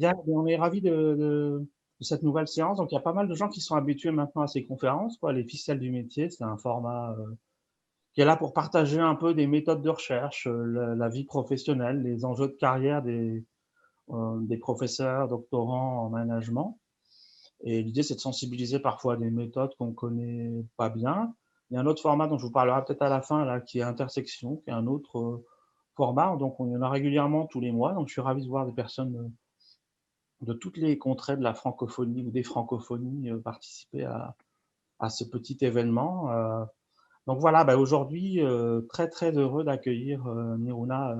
Bien, on est ravis de cette nouvelle séance. Donc, il y a pas mal de gens qui sont habitués maintenant à ces conférences, quoi. Les ficelles du métier, c'est un format qui est là pour partager un peu des méthodes de recherche, la vie professionnelle, les enjeux de carrière des professeurs, doctorants en management. Et l'idée, c'est de sensibiliser parfois à des méthodes qu'on connaît pas bien. Il y a un autre format dont je vous parlerai peut-être à la fin, là, qui est Intersection, qui est un autre format. Donc, on y en a régulièrement tous les mois. Donc, je suis ravi de voir des personnes de toutes les contrées de la francophonie ou des francophonies participer à ce petit événement. Donc voilà, bah aujourd'hui, très très heureux d'accueillir Miruna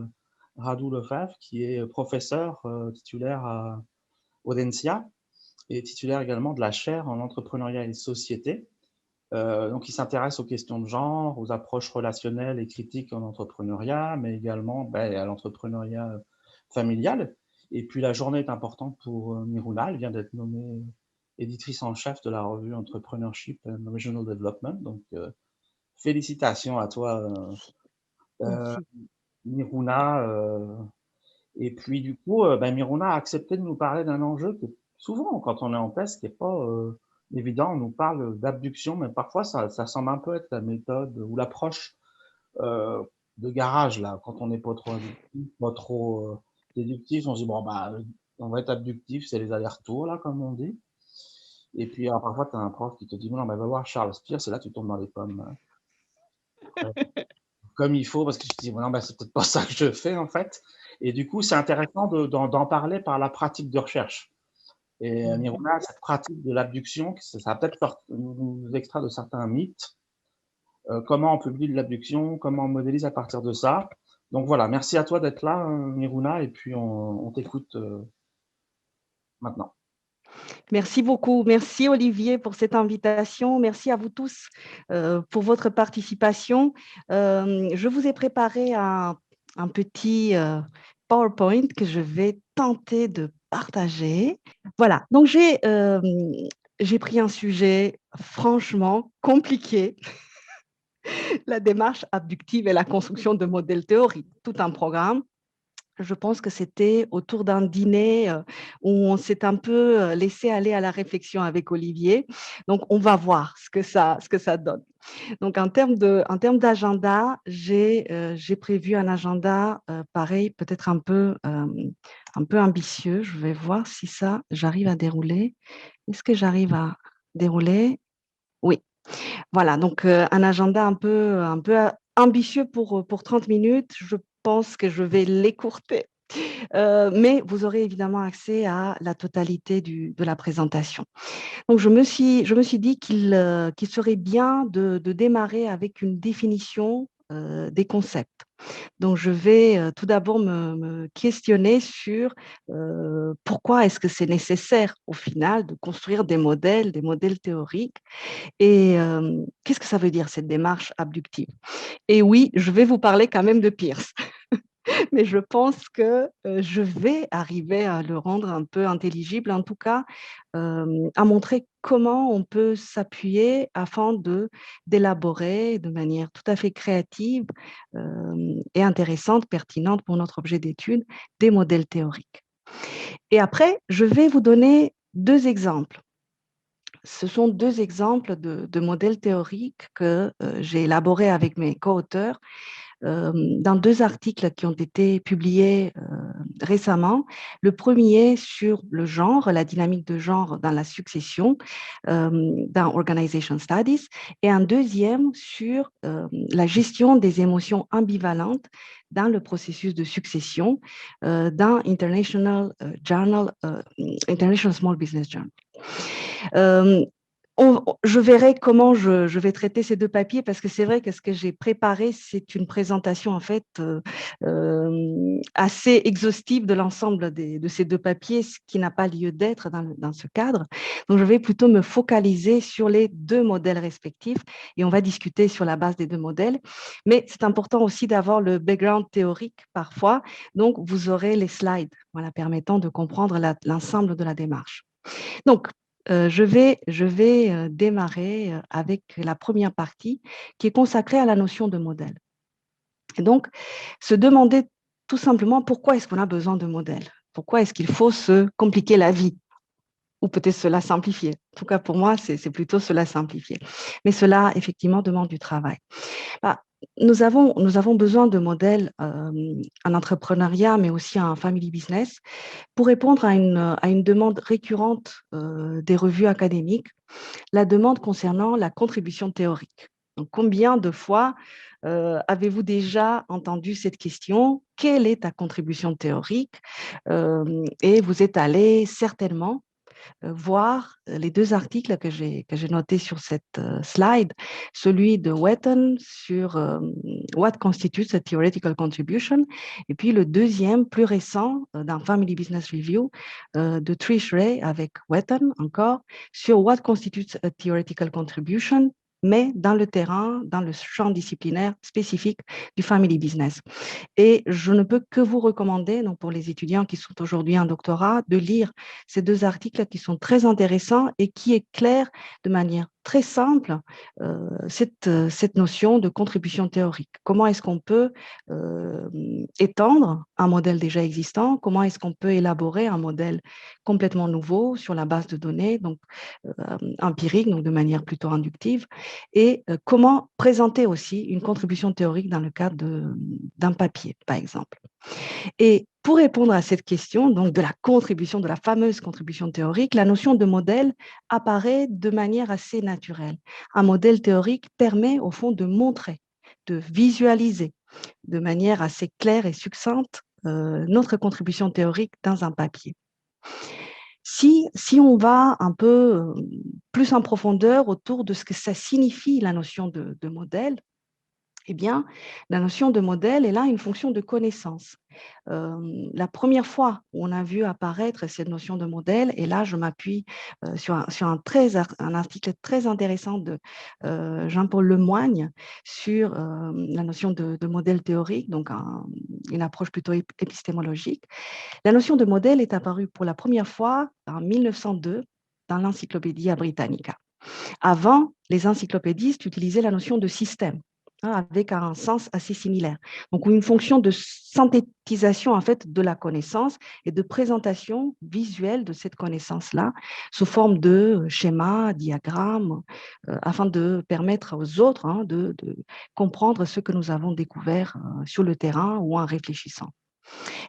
Radu-Lefebvre, qui est professeur titulaire à Audencia et titulaire également de la chaire en entrepreneuriat et société. Donc il s'intéresse aux questions de genre, aux approches relationnelles et critiques en entrepreneuriat, mais également à l'entrepreneuriat familial. Et puis la journée est importante pour Miruna. Elle vient d'être nommée éditrice en chef de la revue Entrepreneurship and Regional Development. Donc félicitations à toi, euh, Merci. Miruna. Et puis du coup, Miruna a accepté de nous parler d'un enjeu que souvent, quand on est en thèse, qui n'est pas évident, on nous parle d'abduction, mais parfois ça semble un peu être la méthode ou l'approche euh, de garage, là, quand on n'est pas trop abductif, pas trop déductif, on se dit, bon, bah, on va être abductif, c'est les allers-retours, là, comme on dit. Et puis, alors, parfois, tu as un prof qui te dit, non, mais va voir Charles Spears, et là, tu tombes dans les pommes, comme il faut, parce que tu te dis, non, bah, c'est peut-être pas ça que je fais, en fait. Et du coup, c'est intéressant d'en parler par la pratique de recherche. Et Mhm. Miruna, cette pratique de l'abduction, ça va peut-être nous extraire de certains mythes. Comment on publie de l'abduction, comment on modélise à partir de ça. Donc voilà, merci à toi d'être là, Miruna, et puis on t'écoute maintenant. Merci beaucoup. Merci Olivier pour cette invitation. Merci à vous tous pour votre participation. Je vous ai préparé un petit PowerPoint que je vais tenter de partager. Voilà, donc j'ai pris un sujet franchement compliqué, la démarche abductive et la construction de modèles théoriques, tout un programme. Je pense que c'était autour d'un dîner où on s'est un peu laissé aller à la réflexion avec Olivier. Donc, on va voir ce que ça donne. Donc, en termes d'agenda, j'ai prévu un agenda pareil, peut-être un peu ambitieux. Je vais voir si ça, j'arrive à dérouler. Est-ce que j'arrive à dérouler? Oui. Voilà, donc un agenda un peu ambitieux pour 30 minutes. Je pense que je vais l'écourter. Mais vous aurez évidemment accès à la totalité de la présentation. Donc, je me suis dit qu'il serait bien de démarrer avec une définition des concepts. Donc, je vais tout d'abord me questionner sur pourquoi est-ce que c'est nécessaire au final de construire des modèles théoriques et qu'est-ce que ça veut dire cette démarche abductive. Et oui, je vais vous parler quand même de Peirce. Mais je pense que je vais arriver à le rendre un peu intelligible, en tout cas, à montrer comment on peut s'appuyer afin d'élaborer de manière tout à fait créative et intéressante, pertinente pour notre objet d'étude, des modèles théoriques. Et après, je vais vous donner deux exemples. Ce sont deux exemples de modèles théoriques que j'ai élaborés avec mes co-auteurs dans deux articles qui ont été publiés récemment. Le premier sur le genre, la dynamique de genre dans la succession dans Organization Studies, et un deuxième sur la gestion des émotions ambivalentes dans le processus de succession dans International Small Business Journal. Euh, je verrai comment je vais traiter ces deux papiers parce que c'est vrai que ce que j'ai préparé, c'est une présentation en fait assez exhaustive de l'ensemble de ces deux papiers, ce qui n'a pas lieu d'être dans ce cadre. Donc, je vais plutôt me focaliser sur les deux modèles respectifs et on va discuter sur la base des deux modèles. Mais c'est important aussi d'avoir le background théorique parfois. Donc, vous aurez les slides voilà, permettant de comprendre l'ensemble de la démarche. Donc, je vais démarrer avec la première partie qui est consacrée à la notion de modèle. Et donc, se demander tout simplement pourquoi est-ce qu'on a besoin de modèles. Pourquoi est-ce qu'il faut se compliquer la vie? Ou peut-être se la simplifier. En tout cas, pour moi, c'est plutôt se la simplifier. Mais cela, effectivement, demande du travail. Bah, nous avons besoin de modèles en entrepreneuriat, mais aussi en family business, pour répondre à une demande récurrente des revues académiques, la demande concernant la contribution théorique. Donc, combien de fois avez-vous déjà entendu cette question? Quelle est ta contribution théorique? Et vous êtes allé certainement voir les deux articles que j'ai notés sur cette slide, celui de Wetton sur What constitutes a theoretical contribution, et puis le deuxième, plus récent, d'un Family Business Review de Trish Ray avec Wetton encore, sur What constitutes a theoretical contribution, mais dans le terrain, dans le champ disciplinaire spécifique du family business. Et je ne peux que vous recommander, donc pour les étudiants qui sont aujourd'hui en doctorat, de lire ces deux articles qui sont très intéressants et qui éclairent de manière très simple cette notion de contribution théorique. Comment est-ce qu'on peut étendre un modèle déjà existant? Comment est-ce qu'on peut élaborer un modèle complètement nouveau sur la base de données, donc empirique, donc de manière plutôt inductive? Et comment présenter aussi une contribution théorique dans le cadre d'un papier, par exemple. Et pour répondre à cette question, donc de la contribution, de la fameuse contribution théorique, la notion de modèle apparaît de manière assez naturelle. Un modèle théorique permet au fond de montrer, de visualiser de manière assez claire et succincte notre contribution théorique dans un papier. Si on va un peu plus en profondeur autour de ce que ça signifie la notion de modèle, eh bien, la notion de modèle est là une fonction de connaissance. La première fois où on a vu apparaître cette notion de modèle, et là je m'appuie sur un article très intéressant de Jean-Paul Lemoigne sur la notion de modèle théorique, donc une approche plutôt épistémologique. La notion de modèle est apparue pour la première fois en 1902 dans l'Encyclopédia Britannica. Avant, les encyclopédistes utilisaient la notion de système, avec un sens assez similaire. Donc, une fonction de synthétisation en fait de la connaissance et de présentation visuelle de cette connaissance-là sous forme de schémas, diagrammes, afin de permettre aux autres de comprendre ce que nous avons découvert sur le terrain ou en réfléchissant.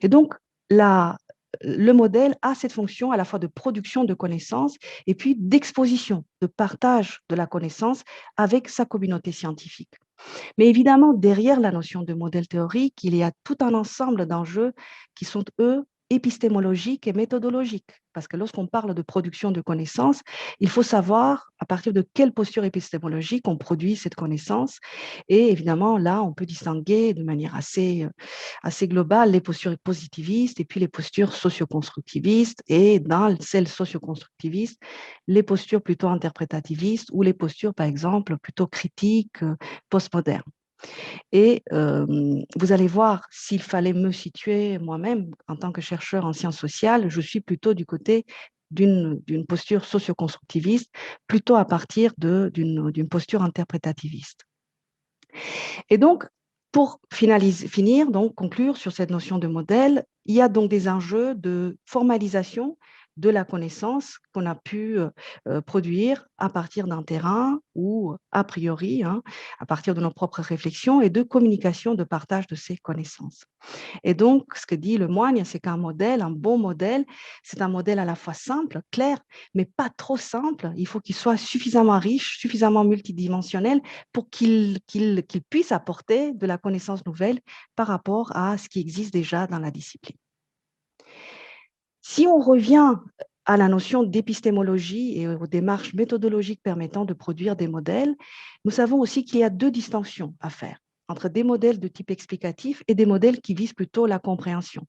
Et donc, le modèle a cette fonction à la fois de production de connaissances et puis d'exposition, de partage de la connaissance avec sa communauté scientifique. Mais évidemment, derrière la notion de modèle théorique, il y a tout un ensemble d'enjeux qui sont, eux, épistémologiques et méthodologiques. Parce que lorsqu'on parle de production de connaissances, il faut savoir à partir de quelle posture épistémologique on produit cette connaissance. Et évidemment, là, on peut distinguer de manière assez globale les postures positivistes et puis les postures socio-constructivistes. Et dans celles socio-constructivistes, les postures plutôt interprétativistes ou les postures, par exemple, plutôt critiques, postmodernes. Et vous allez voir, s'il fallait me situer moi-même en tant que chercheur en sciences sociales, je suis plutôt du côté d'une posture socio-constructiviste, plutôt à partir d'une posture interprétativiste. Et donc, pour conclure sur cette notion de modèle, il y a donc des enjeux de formalisation de la connaissance qu'on a pu produire à partir d'un terrain ou a priori, à partir de nos propres réflexions et de communication, de partage de ces connaissances. Et donc, ce que dit Lemoigne, c'est qu'un modèle, un bon modèle, c'est un modèle à la fois simple, clair, mais pas trop simple. Il faut qu'il soit suffisamment riche, suffisamment multidimensionnel pour qu'il puisse apporter de la connaissance nouvelle par rapport à ce qui existe déjà dans la discipline. Si on revient à la notion d'épistémologie et aux démarches méthodologiques permettant de produire des modèles, nous savons aussi qu'il y a deux distinctions à faire entre des modèles de type explicatif et des modèles qui visent plutôt la compréhension.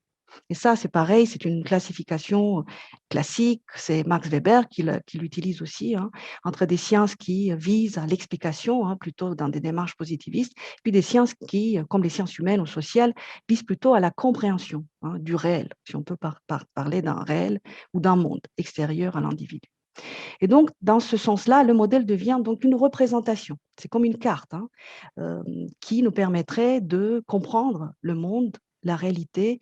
Et ça, c'est pareil, c'est une classification classique, c'est Max Weber qui l'utilise aussi, entre des sciences qui visent à l'explication, plutôt dans des démarches positivistes, puis des sciences qui, comme les sciences humaines ou sociales, visent plutôt à la compréhension du réel, si on peut parler d'un réel ou d'un monde extérieur à l'individu. Et donc, dans ce sens-là, le modèle devient donc une représentation. C'est comme une carte qui nous permettrait de comprendre le monde la réalité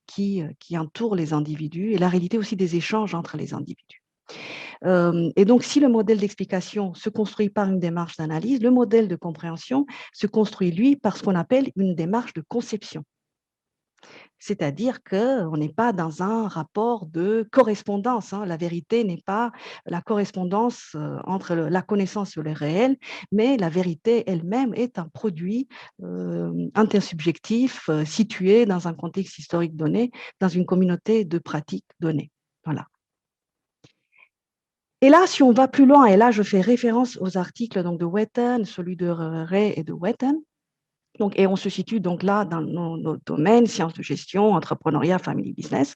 qui entoure les individus et la réalité aussi des échanges entre les individus. Et donc, si le modèle d'explication se construit par une démarche d'analyse, le modèle de compréhension se construit, lui, par ce qu'on appelle une démarche de conception. C'est-à-dire qu'on n'est pas dans un rapport de correspondance. La vérité n'est pas la correspondance entre la connaissance et le réel, mais la vérité elle-même est un produit intersubjectif situé dans un contexte historique donné, dans une communauté de pratiques données. Voilà. Et là, si on va plus loin, et là, je fais référence aux articles donc, de Whetten, celui de Ray et de Whetten. Donc, et on se situe donc là dans nos domaines, sciences de gestion, entrepreneuriat, family business.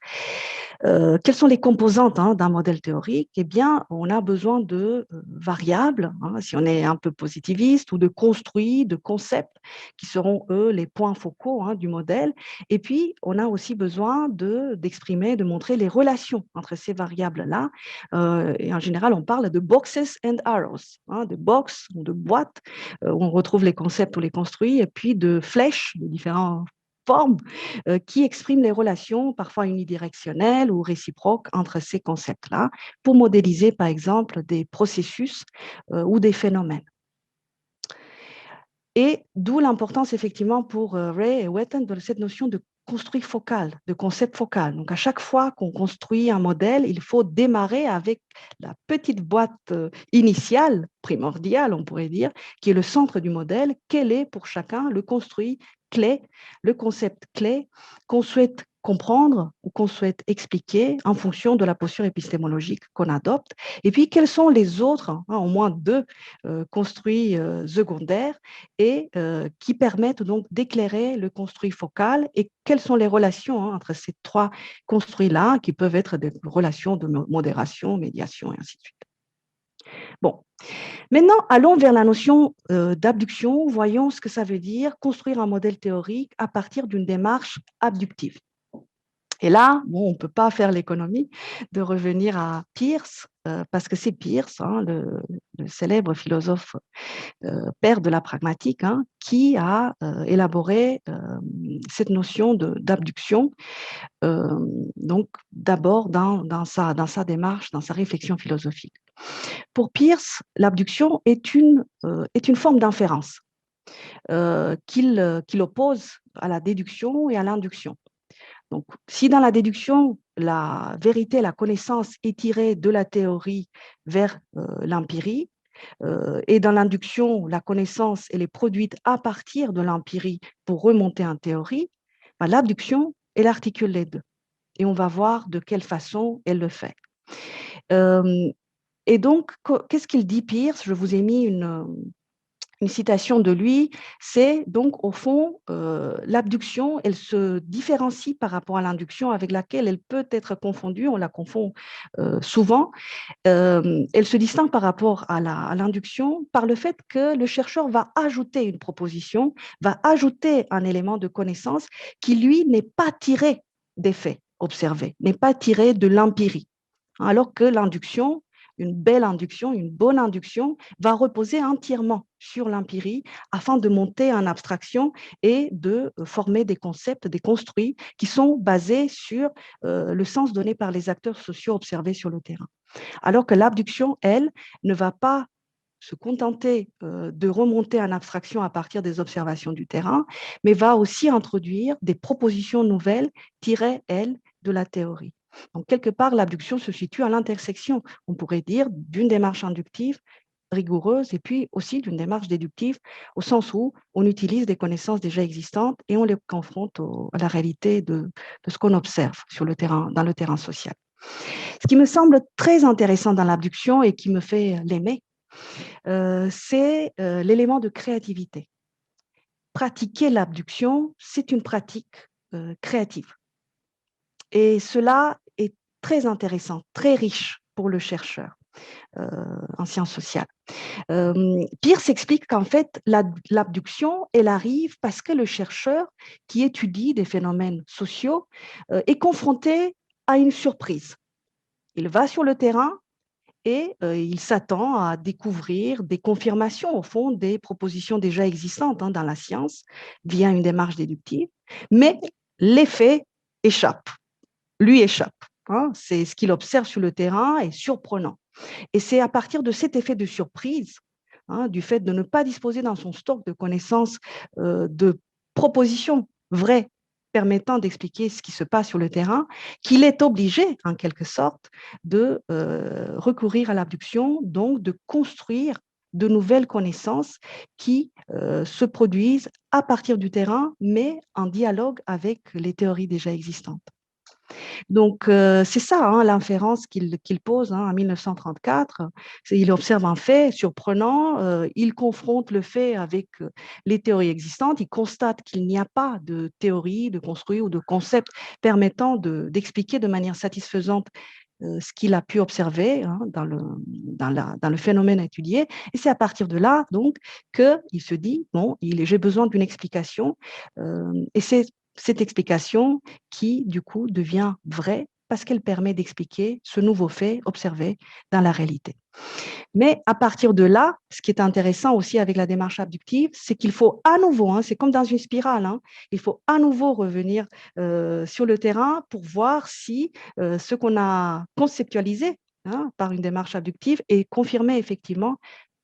Quelles sont les composantes d'un modèle théorique? Eh bien, on a besoin de variables, si on est un peu positiviste, ou de construits, de concepts, qui seront, eux, les points focaux du modèle. Et puis, on a aussi besoin d'exprimer, de montrer les relations entre ces variables-là. Et en général, on parle de boxes and arrows, de box ou de boîtes, où on retrouve les concepts ou les construits, et puis de flèches de différentes formes qui expriment les relations, parfois unidirectionnelles ou réciproques, entre ces concepts-là, pour modéliser, par exemple, des processus ou des phénomènes. Et d'où l'importance, effectivement, pour Ray et Whetten de cette notion de construit focal, de concept focal. Donc, à chaque fois qu'on construit un modèle, il faut démarrer avec la petite boîte initiale, primordiale, on pourrait dire, qui est le centre du modèle. Quel est pour chacun le construit clé, le concept clé qu'on souhaite comprendre ou qu'on souhaite expliquer en fonction de la posture épistémologique qu'on adopte. Et puis, quels sont les autres, au moins deux construits secondaires et qui permettent donc d'éclairer le construit focal et quelles sont les relations entre ces trois construits-là qui peuvent être des relations de modération, médiation et ainsi de suite. Bon, maintenant, allons vers la notion d'abduction. Voyons ce que ça veut dire construire un modèle théorique à partir d'une démarche abductive. Et là, bon, on ne peut pas faire l'économie de revenir à Peirce, parce que c'est Peirce, le célèbre philosophe père de la pragmatique, qui a élaboré cette notion d'abduction, donc d'abord dans sa démarche, dans sa réflexion philosophique. Pour Peirce, l'abduction est une forme d'inférence qu'il oppose à la déduction et à l'induction. Donc, si dans la déduction, la vérité, la connaissance est tirée de la théorie vers l'empirie, et dans l'induction, la connaissance elle est produite à partir de l'empirie pour remonter en théorie, l'abduction, elle articule les deux. Et on va voir de quelle façon elle le fait. Et donc, qu'est-ce qu'il dit Peirce? Je vous ai mis une citation de lui, c'est donc au fond l'abduction, elle se différencie par rapport à l'induction avec laquelle elle peut être confondue, on la confond souvent. Elle se distingue par rapport à l'induction par le fait que le chercheur va ajouter une proposition, va ajouter un élément de connaissance qui, lui, n'est pas tiré des faits observés, n'est pas tiré de l'empirie. Alors que l'induction, une belle induction, une bonne induction, va reposer entièrement sur l'empirie afin de monter en abstraction et de former des concepts, des construits qui sont basés sur le sens donné par les acteurs sociaux observés sur le terrain. Alors que l'abduction, elle, ne va pas se contenter de remonter en abstraction à partir des observations du terrain, mais va aussi introduire des propositions nouvelles tirées, elles, de la théorie. Donc, quelque part, l'abduction se situe à l'intersection, on pourrait dire, d'une démarche inductive rigoureuse et puis aussi d'une démarche déductive, au sens où on utilise des connaissances déjà existantes et on les confronte à la réalité de ce qu'on observe sur le terrain, dans le terrain social. Ce qui me semble très intéressant dans l'abduction et qui me fait l'aimer, c'est l'élément de créativité. Pratiquer l'abduction, c'est une pratique créative. Et cela est très intéressant, très riche pour le chercheur en sciences sociales. Peirce explique qu'en fait, l'abduction, elle arrive parce que le chercheur qui étudie des phénomènes sociaux est confronté à une surprise. Il va sur le terrain et il s'attend à découvrir des confirmations, au fond, des propositions déjà existantes dans la science via une démarche déductive, mais l'effet échappe, lui échappe. C'est ce qu'il observe sur le terrain est surprenant. Et c'est à partir de cet effet de surprise, du fait de ne pas disposer dans son stock de connaissances, de propositions vraies permettant d'expliquer ce qui se passe sur le terrain, qu'il est obligé, en quelque sorte, de recourir à l'abduction, donc de construire de nouvelles connaissances qui se produisent à partir du terrain, mais en dialogue avec les théories déjà existantes. Donc, c'est ça l'inférence qu'il pose en 1934. Il observe un fait surprenant, il confronte le fait avec les théories existantes, il constate qu'il n'y a pas de théorie, de construit ou de concept permettant d'expliquer de manière satisfaisante ce qu'il a pu observer dans le phénomène étudié. Et c'est à partir de là, donc, qu'il se dit, bon, j'ai besoin d'une explication. Et c'est cette explication qui, du coup, devient vraie parce qu'elle permet d'expliquer ce nouveau fait observé dans la réalité. Mais à partir de là, ce qui est intéressant aussi avec la démarche abductive, c'est qu'il faut à nouveau, c'est comme dans une spirale, il faut à nouveau revenir sur le terrain pour voir si ce qu'on a conceptualisé par une démarche abductive est confirmé effectivement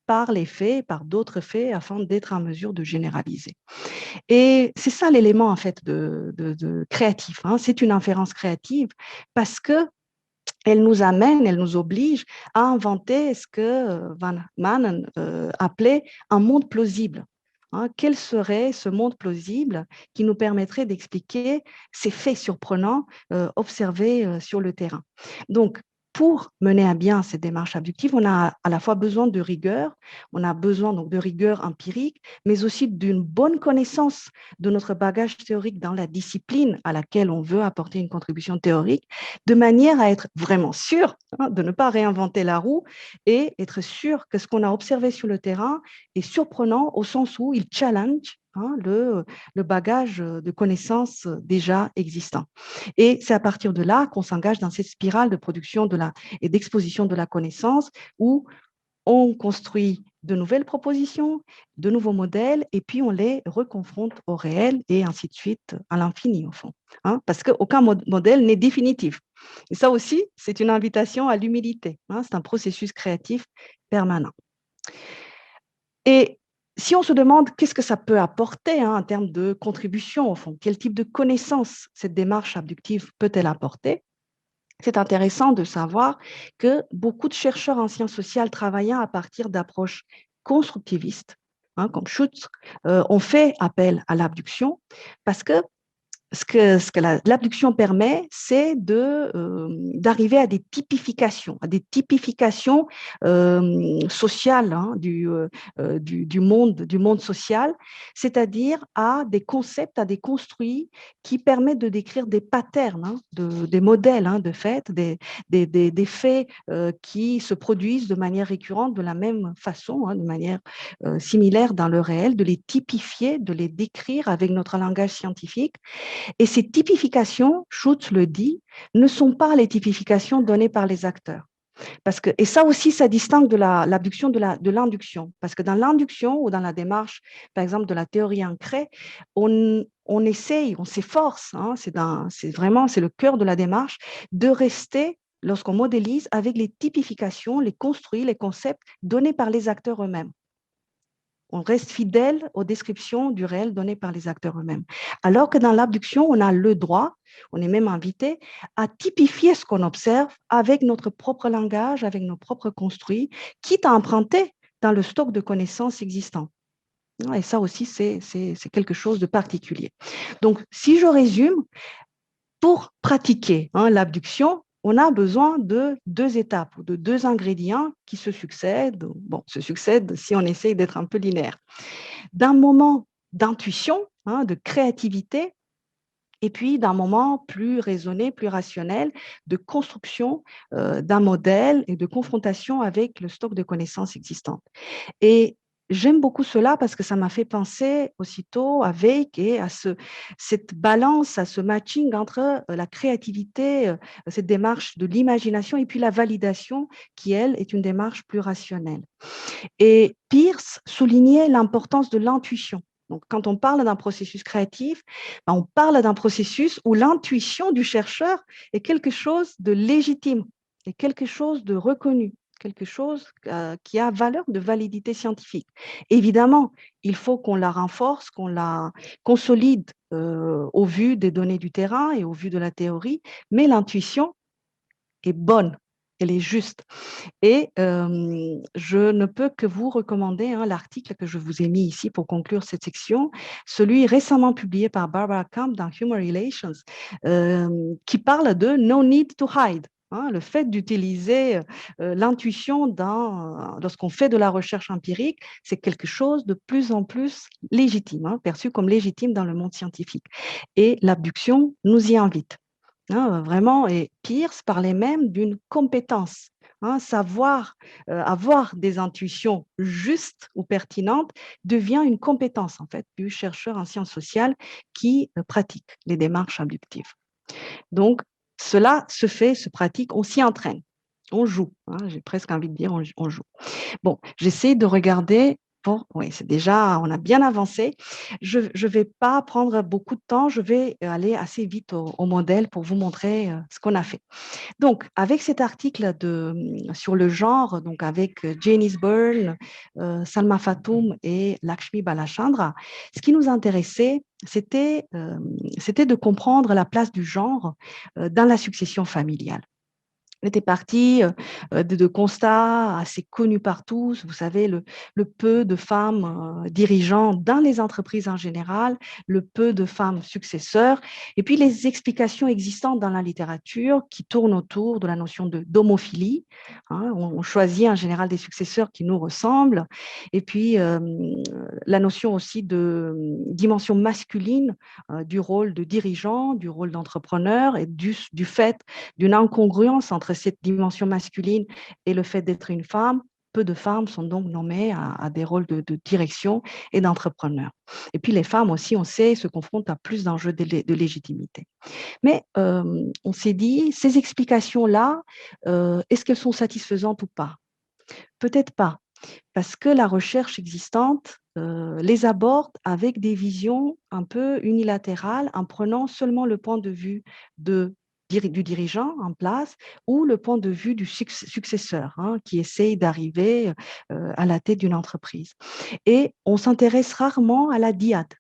par les faits, par d'autres faits, afin d'être en mesure de généraliser. Et c'est ça l'élément en fait de créatif. C'est une inférence créative parce que elle nous amène, elle nous oblige à inventer ce que Van Manen appelait un monde plausible. Quel serait ce monde plausible qui nous permettrait d'expliquer ces faits surprenants observés sur le terrain? Donc, pour mener à bien cette démarche abductive, on a à la fois besoin de rigueur, on a besoin donc de rigueur empirique, mais aussi d'une bonne connaissance de notre bagage théorique dans la discipline à laquelle on veut apporter une contribution théorique, de manière à être vraiment sûr de ne pas réinventer la roue et être sûr que ce qu'on a observé sur le terrain est surprenant au sens où il challenge le bagage de connaissances déjà existant. Et c'est à partir de là qu'on s'engage dans cette spirale de production et d'exposition de la connaissance où on construit de nouvelles propositions, de nouveaux modèles, et puis on les reconfronte au réel et ainsi de suite à l'infini, au fond. Parce qu'aucun modèle n'est définitif. Et ça aussi, c'est une invitation à l'humilité. C'est un processus créatif permanent. Et si on se demande qu'est-ce que ça peut apporter en termes de contribution, au fond, quel type de connaissances cette démarche abductive peut-elle apporter, c'est intéressant de savoir que beaucoup de chercheurs en sciences sociales travaillant à partir d'approches constructivistes, comme Schutz, ont fait appel à l'abduction parce que ce que l'abduction permet, c'est d'arriver à des typifications sociales du monde social, c'est-à-dire à des concepts, à des construits qui permettent de décrire des patterns, des modèles de fait, des faits qui se produisent de manière récurrente, de la même façon, de manière similaire dans le réel, de les typifier, de les décrire avec notre langage scientifique. Et ces typifications, Schutz le dit, ne sont pas les typifications données par les acteurs. Et ça aussi, ça distingue de l'abduction de l'induction. Parce que dans l'induction ou dans la démarche, par exemple, de la théorie ancrée, on essaye, on s'efforce, c'est le cœur de la démarche, de rester, lorsqu'on modélise, avec les typifications, les construits, les concepts donnés par les acteurs eux-mêmes. On reste fidèle aux descriptions du réel données par les acteurs eux-mêmes. Alors que dans l'abduction, on a le droit, on est même invité à typifier ce qu'on observe avec notre propre langage, avec nos propres construits, quitte à emprunter dans le stock de connaissances existantes. Et ça aussi, c'est quelque chose de particulier. Donc, si je résume, pour pratiquer l'abduction, on a besoin de deux étapes, de deux ingrédients qui se succèdent si on essaye d'être un peu linéaire. D'un moment d'intuition, de créativité, et puis d'un moment plus raisonné, plus rationnel, de construction d'un modèle et de confrontation avec le stock de connaissances existantes. Et j'aime beaucoup cela parce que ça m'a fait penser aussitôt à Wake et à cette balance, à ce matching entre la créativité, cette démarche de l'imagination et puis la validation qui, elle, est une démarche plus rationnelle. Et Peirce soulignait l'importance de l'intuition. Donc, quand on parle d'un processus créatif, ben, on parle d'un processus où l'intuition du chercheur est quelque chose de légitime, est quelque chose de reconnu, quelque chose qui a valeur de validité scientifique. Évidemment, il faut qu'on la renforce, qu'on la consolide au vu des données du terrain et au vu de la théorie, mais l'intuition est bonne, elle est juste. Et je ne peux que vous recommander l'article que je vous ai mis ici pour conclure cette section, celui récemment publié par Barbara Camp dans Human Relations, qui parle de No Need to Hide. Le fait d'utiliser l'intuition lorsqu'on fait de la recherche empirique, c'est quelque chose de plus en plus légitime, perçu comme légitime dans le monde scientifique. Et l'abduction nous y invite. Vraiment, et Peirce parlait même d'une compétence. Savoir avoir des intuitions justes ou pertinentes devient une compétence en fait du chercheur en sciences sociales qui pratique les démarches abductives. Donc, cela se pratique, on s'y entraîne, on joue. J'ai presque envie de dire on joue. Bon, j'essaie de regarder. Bon, oui, c'est déjà, on a bien avancé. Je ne vais pas prendre beaucoup de temps, je vais aller assez vite au modèle pour vous montrer ce qu'on a fait. Donc, avec cet article sur le genre, donc avec Janice Byrne, Salma Fatoum et Lakshmi Balachandra, ce qui nous intéressait, c'était de comprendre la place du genre dans la succession familiale. On était parti de constats assez connus par tous. Vous savez, le peu de femmes dirigeantes dans les entreprises en général, le peu de femmes successeurs, et puis les explications existantes dans la littérature qui tournent autour de la notion d'homophilie. On choisit en général des successeurs qui nous ressemblent, et puis la notion aussi de dimension masculine du rôle de dirigeant, du rôle d'entrepreneur, et du fait d'une incongruence entre cette dimension masculine et le fait d'être une femme. Peu de femmes sont donc nommées à des rôles de direction et d'entrepreneur. Et puis les femmes aussi, on sait, se confrontent à plus d'enjeux de légitimité. Mais on s'est dit, ces explications-là, est-ce qu'elles sont satisfaisantes ou pas? Peut-être pas, parce que la recherche existante les aborde avec des visions un peu unilatérales, en prenant seulement le point de vue du dirigeant en place ou le point de vue du successeur qui essaye d'arriver à la tête d'une entreprise. Et on s'intéresse rarement à la dyade.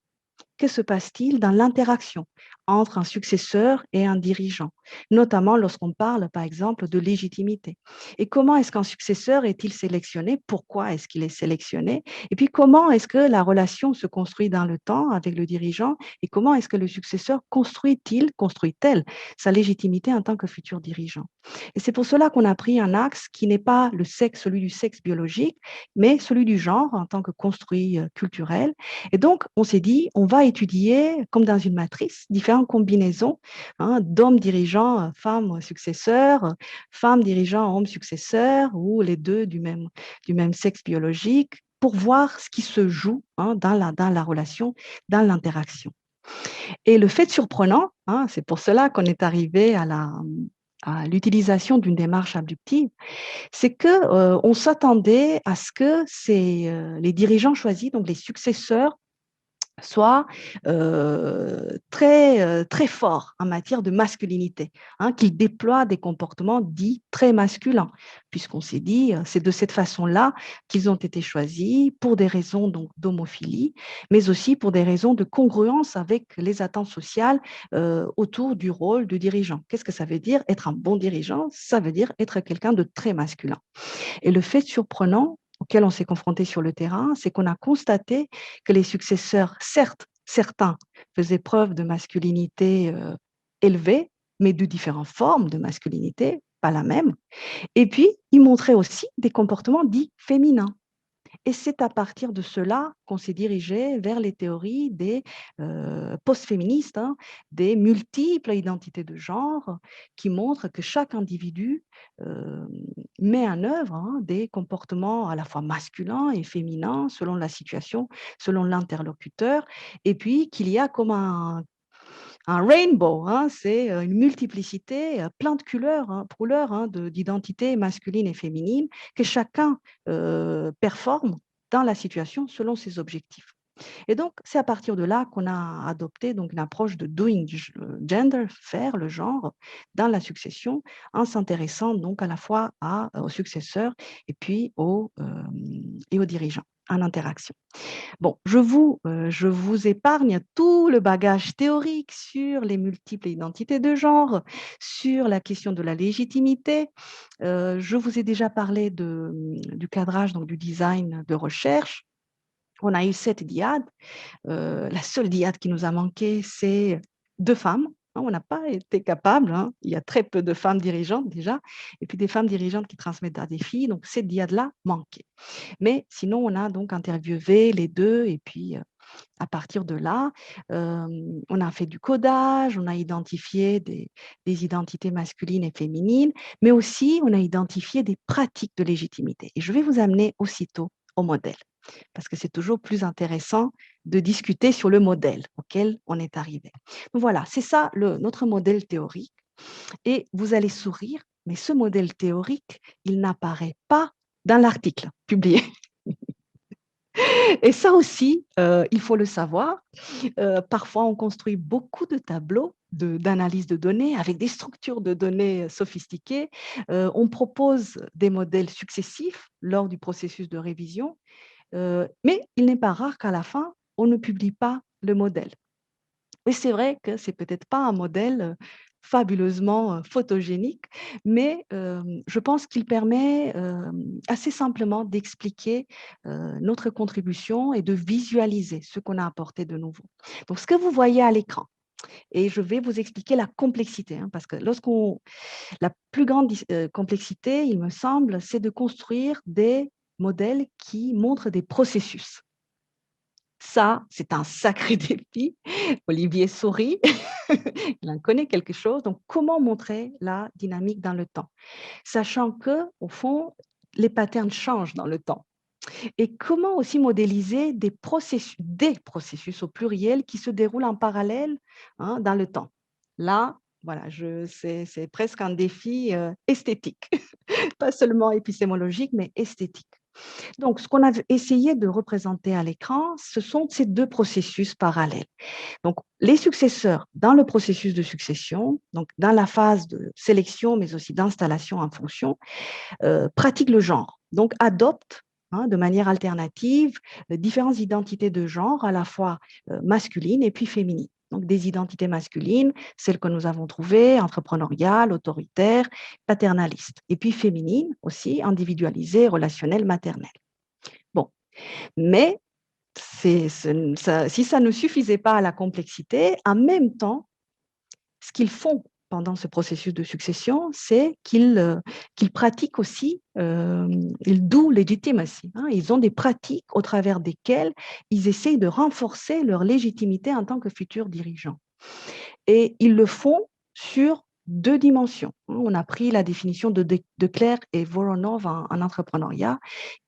Que se passe-t-il dans l'interaction entre un successeur et un dirigeant, notamment lorsqu'on parle, par exemple, de légitimité? Et comment est-ce qu'un successeur est-il sélectionné? Pourquoi est-ce qu'il est sélectionné? Et puis, comment est-ce que la relation se construit dans le temps avec le dirigeant? Et comment est-ce que le successeur construit-elle sa légitimité en tant que futur dirigeant? Et c'est pour cela qu'on a pris un axe qui n'est pas celui du sexe biologique, mais celui du genre en tant que construit culturel. Et donc, on s'est dit, on va étudier, comme dans une matrice, différentes combinaisons d'hommes dirigeants, femmes successeurs, femmes dirigeants, hommes successeurs, ou les deux du même sexe biologique, pour voir ce qui se joue dans la relation, dans l'interaction. Et le fait surprenant, c'est pour cela qu'on est arrivé à l'utilisation d'une démarche abductive, c'est que on s'attendait à ce que les dirigeants choisis, donc les successeurs, soient très forts en matière de masculinité, qu'ils déploient des comportements dits très masculins, puisqu'on s'est dit, c'est de cette façon-là qu'ils ont été choisis pour des raisons donc d'homophilie, mais aussi pour des raisons de congruence avec les attentes sociales autour du rôle de dirigeant. Qu'est-ce que ça veut dire être un bon dirigeant? Ça veut dire être quelqu'un de très masculin. Et le fait surprenant auquel on s'est confronté sur le terrain, c'est qu'on a constaté que les successeurs, certes, certains faisaient preuve de masculinité élevée, mais de différentes formes de masculinité, pas la même. Et puis, ils montraient aussi des comportements dits féminins. Et c'est à partir de cela qu'on s'est dirigé vers les théories des post-féministes, hein, des multiples identités de genre, qui montrent que chaque individu met en œuvre, hein, des comportements à la fois masculins et féminins selon la situation, selon l'interlocuteur, et puis qu'il y a comme un rainbow, hein, c'est une multiplicité, plein de couleurs, hein, d'identités masculines et féminines que chacun performe dans la situation selon ses objectifs. Et donc, c'est à partir de là qu'on a adopté donc, une approche de doing gender, faire le genre dans la succession, en s'intéressant donc à la fois aux successeurs et puis et aux dirigeants en interaction. Bon, je vous épargne tout le bagage théorique sur les multiples identités de genre, sur la question de la légitimité. Je vous ai déjà parlé du cadrage, donc du design de recherche. On a eu 7 diades. La seule diade qui nous a manqué, c'est 2 femmes. On n'a pas été capable, hein. Il y a très peu de femmes dirigeantes déjà, et puis des femmes dirigeantes qui transmettent à des filles. Donc, cette diade-là manquait. Mais sinon, on a donc interviewé les deux et puis à partir de là, on a fait du codage, on a identifié des identités masculines et féminines, mais aussi on a identifié des pratiques de légitimité. Et je vais vous amener aussitôt au modèle, parce que c'est toujours plus intéressant de discuter sur le modèle auquel on est arrivé. Donc voilà, c'est ça notre modèle théorique. Et vous allez sourire, mais ce modèle théorique, il n'apparaît pas dans l'article publié. Et ça aussi, il faut le savoir. Parfois, on construit beaucoup de tableaux d'analyse de données avec des structures de données sophistiquées. On propose des modèles successifs lors du processus de révision, mais il n'est pas rare qu'à la fin, on ne publie pas le modèle. Et c'est vrai que c'est peut-être pas un modèle fabuleusement photogénique, mais je pense qu'il permet assez simplement d'expliquer notre contribution et de visualiser ce qu'on a apporté de nouveau. Donc, ce que vous voyez à l'écran, et je vais vous expliquer la complexité, hein, parce que la plus grande complexité, il me semble, c'est de construire des modèles qui montrent des processus. Ça, c'est un sacré défi. Olivier sourit, il en connaît quelque chose. Donc, comment montrer la dynamique dans le temps, sachant que, au fond, les patterns changent dans le temps. Et comment aussi modéliser des processus au pluriel qui se déroulent en parallèle, hein, dans le temps. Là, voilà, c'est presque un défi esthétique, pas seulement épistémologique, mais esthétique. Donc, ce qu'on a essayé de représenter à l'écran, ce sont ces 2 processus parallèles. Donc, les successeurs dans le processus de succession, donc dans la phase de sélection, mais aussi d'installation en fonction, pratiquent le genre, donc adoptent, hein, de manière alternative différentes identités de genre, à la fois masculines et puis féminines. Donc, des identités masculines, celles que nous avons trouvées, entrepreneuriales, autoritaires, paternalistes. Et puis féminines aussi, individualisées, relationnelles, maternelles. Bon, mais si ça ne suffisait pas à la complexité, en même temps, ce qu'ils font pendant ce processus de succession, c'est qu'ils pratiquent aussi, ils do legitimacy, hein, ils ont des pratiques au travers desquelles ils essayent de renforcer leur légitimité en tant que futurs dirigeants. Et ils le font sur 2 dimensions. On a pris la définition de Claire et Voronov en entrepreneuriat,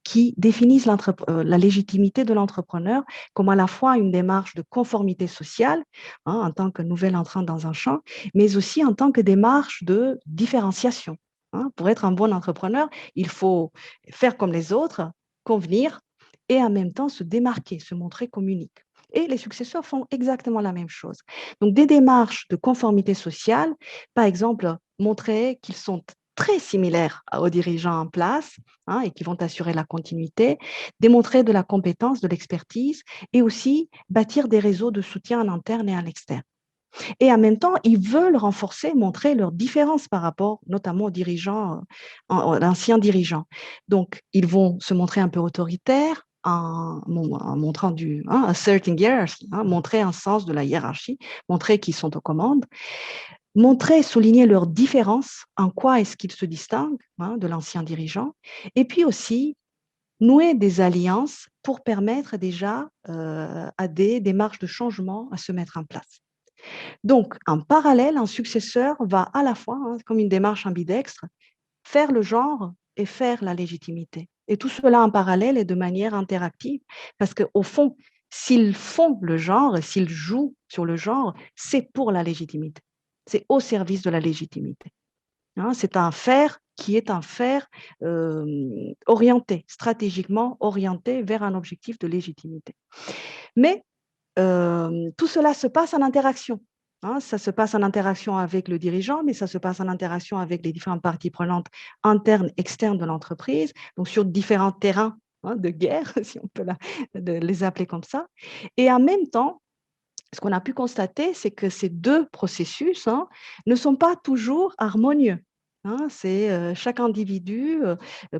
qui définissent la légitimité de l'entrepreneur comme à la fois une démarche de conformité sociale, hein, en tant que nouvel entrant dans un champ, mais aussi en tant que démarche de différenciation. Hein. Pour être un bon entrepreneur, il faut faire comme les autres, convenir et en même temps se démarquer, se montrer comme unique. Et les successeurs font exactement la même chose. Donc, des démarches de conformité sociale, par exemple, montrer qu'ils sont très similaires aux dirigeants en place, hein, et qui vont assurer la continuité, démontrer de la compétence, de l'expertise et aussi bâtir des réseaux de soutien en interne et en externe. Et en même temps, ils veulent renforcer, montrer leurs différences par rapport notamment aux dirigeants, anciens dirigeants. Donc, ils vont se montrer un peu autoritaires, en montrant asserting hierarchy, hein, montrer un sens de la hiérarchie, montrer qu'ils sont aux commandes, montrer, souligner leurs différences, en quoi est-ce qu'ils se distinguent, hein, de l'ancien dirigeant, et puis aussi nouer des alliances pour permettre déjà à des démarches de changement à se mettre en place. Donc, en parallèle, un successeur va à la fois, comme une démarche ambidextre, faire le genre et faire la légitimité. Et tout cela en parallèle et de manière interactive, parce qu'au fond, s'ils font le genre, s'ils jouent sur le genre, c'est pour la légitimité. C'est au service de la légitimité. C'est un faire qui est un faire orienté, stratégiquement orienté vers un objectif de légitimité. Mais tout cela se passe en interaction. Ça se passe en interaction avec le dirigeant, mais ça se passe en interaction avec les différentes parties prenantes internes, externes de l'entreprise, donc sur différents terrains de guerre, si on peut les appeler comme ça. Et en même temps, ce qu'on a pu constater, c'est que ces deux processus ne sont pas toujours harmonieux. Chaque individu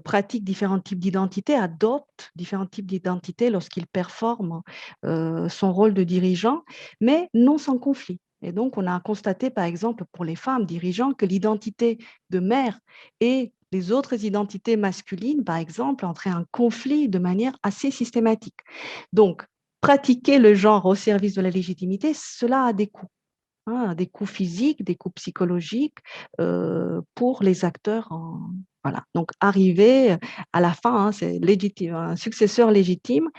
pratique différents types d'identité, adopte différents types d'identité lorsqu'il performe son rôle de dirigeant, mais non sans conflit. Et donc, on a constaté, par exemple, pour les femmes dirigeantes, que l'identité de mère et les autres identités masculines, par exemple, entraient en conflit de manière assez systématique. Donc, pratiquer le genre au service de la légitimité, cela a des coûts physiques, des coûts psychologiques pour les acteurs. Voilà. Donc, arriver à la fin, c'est légitime, un successeur légitime,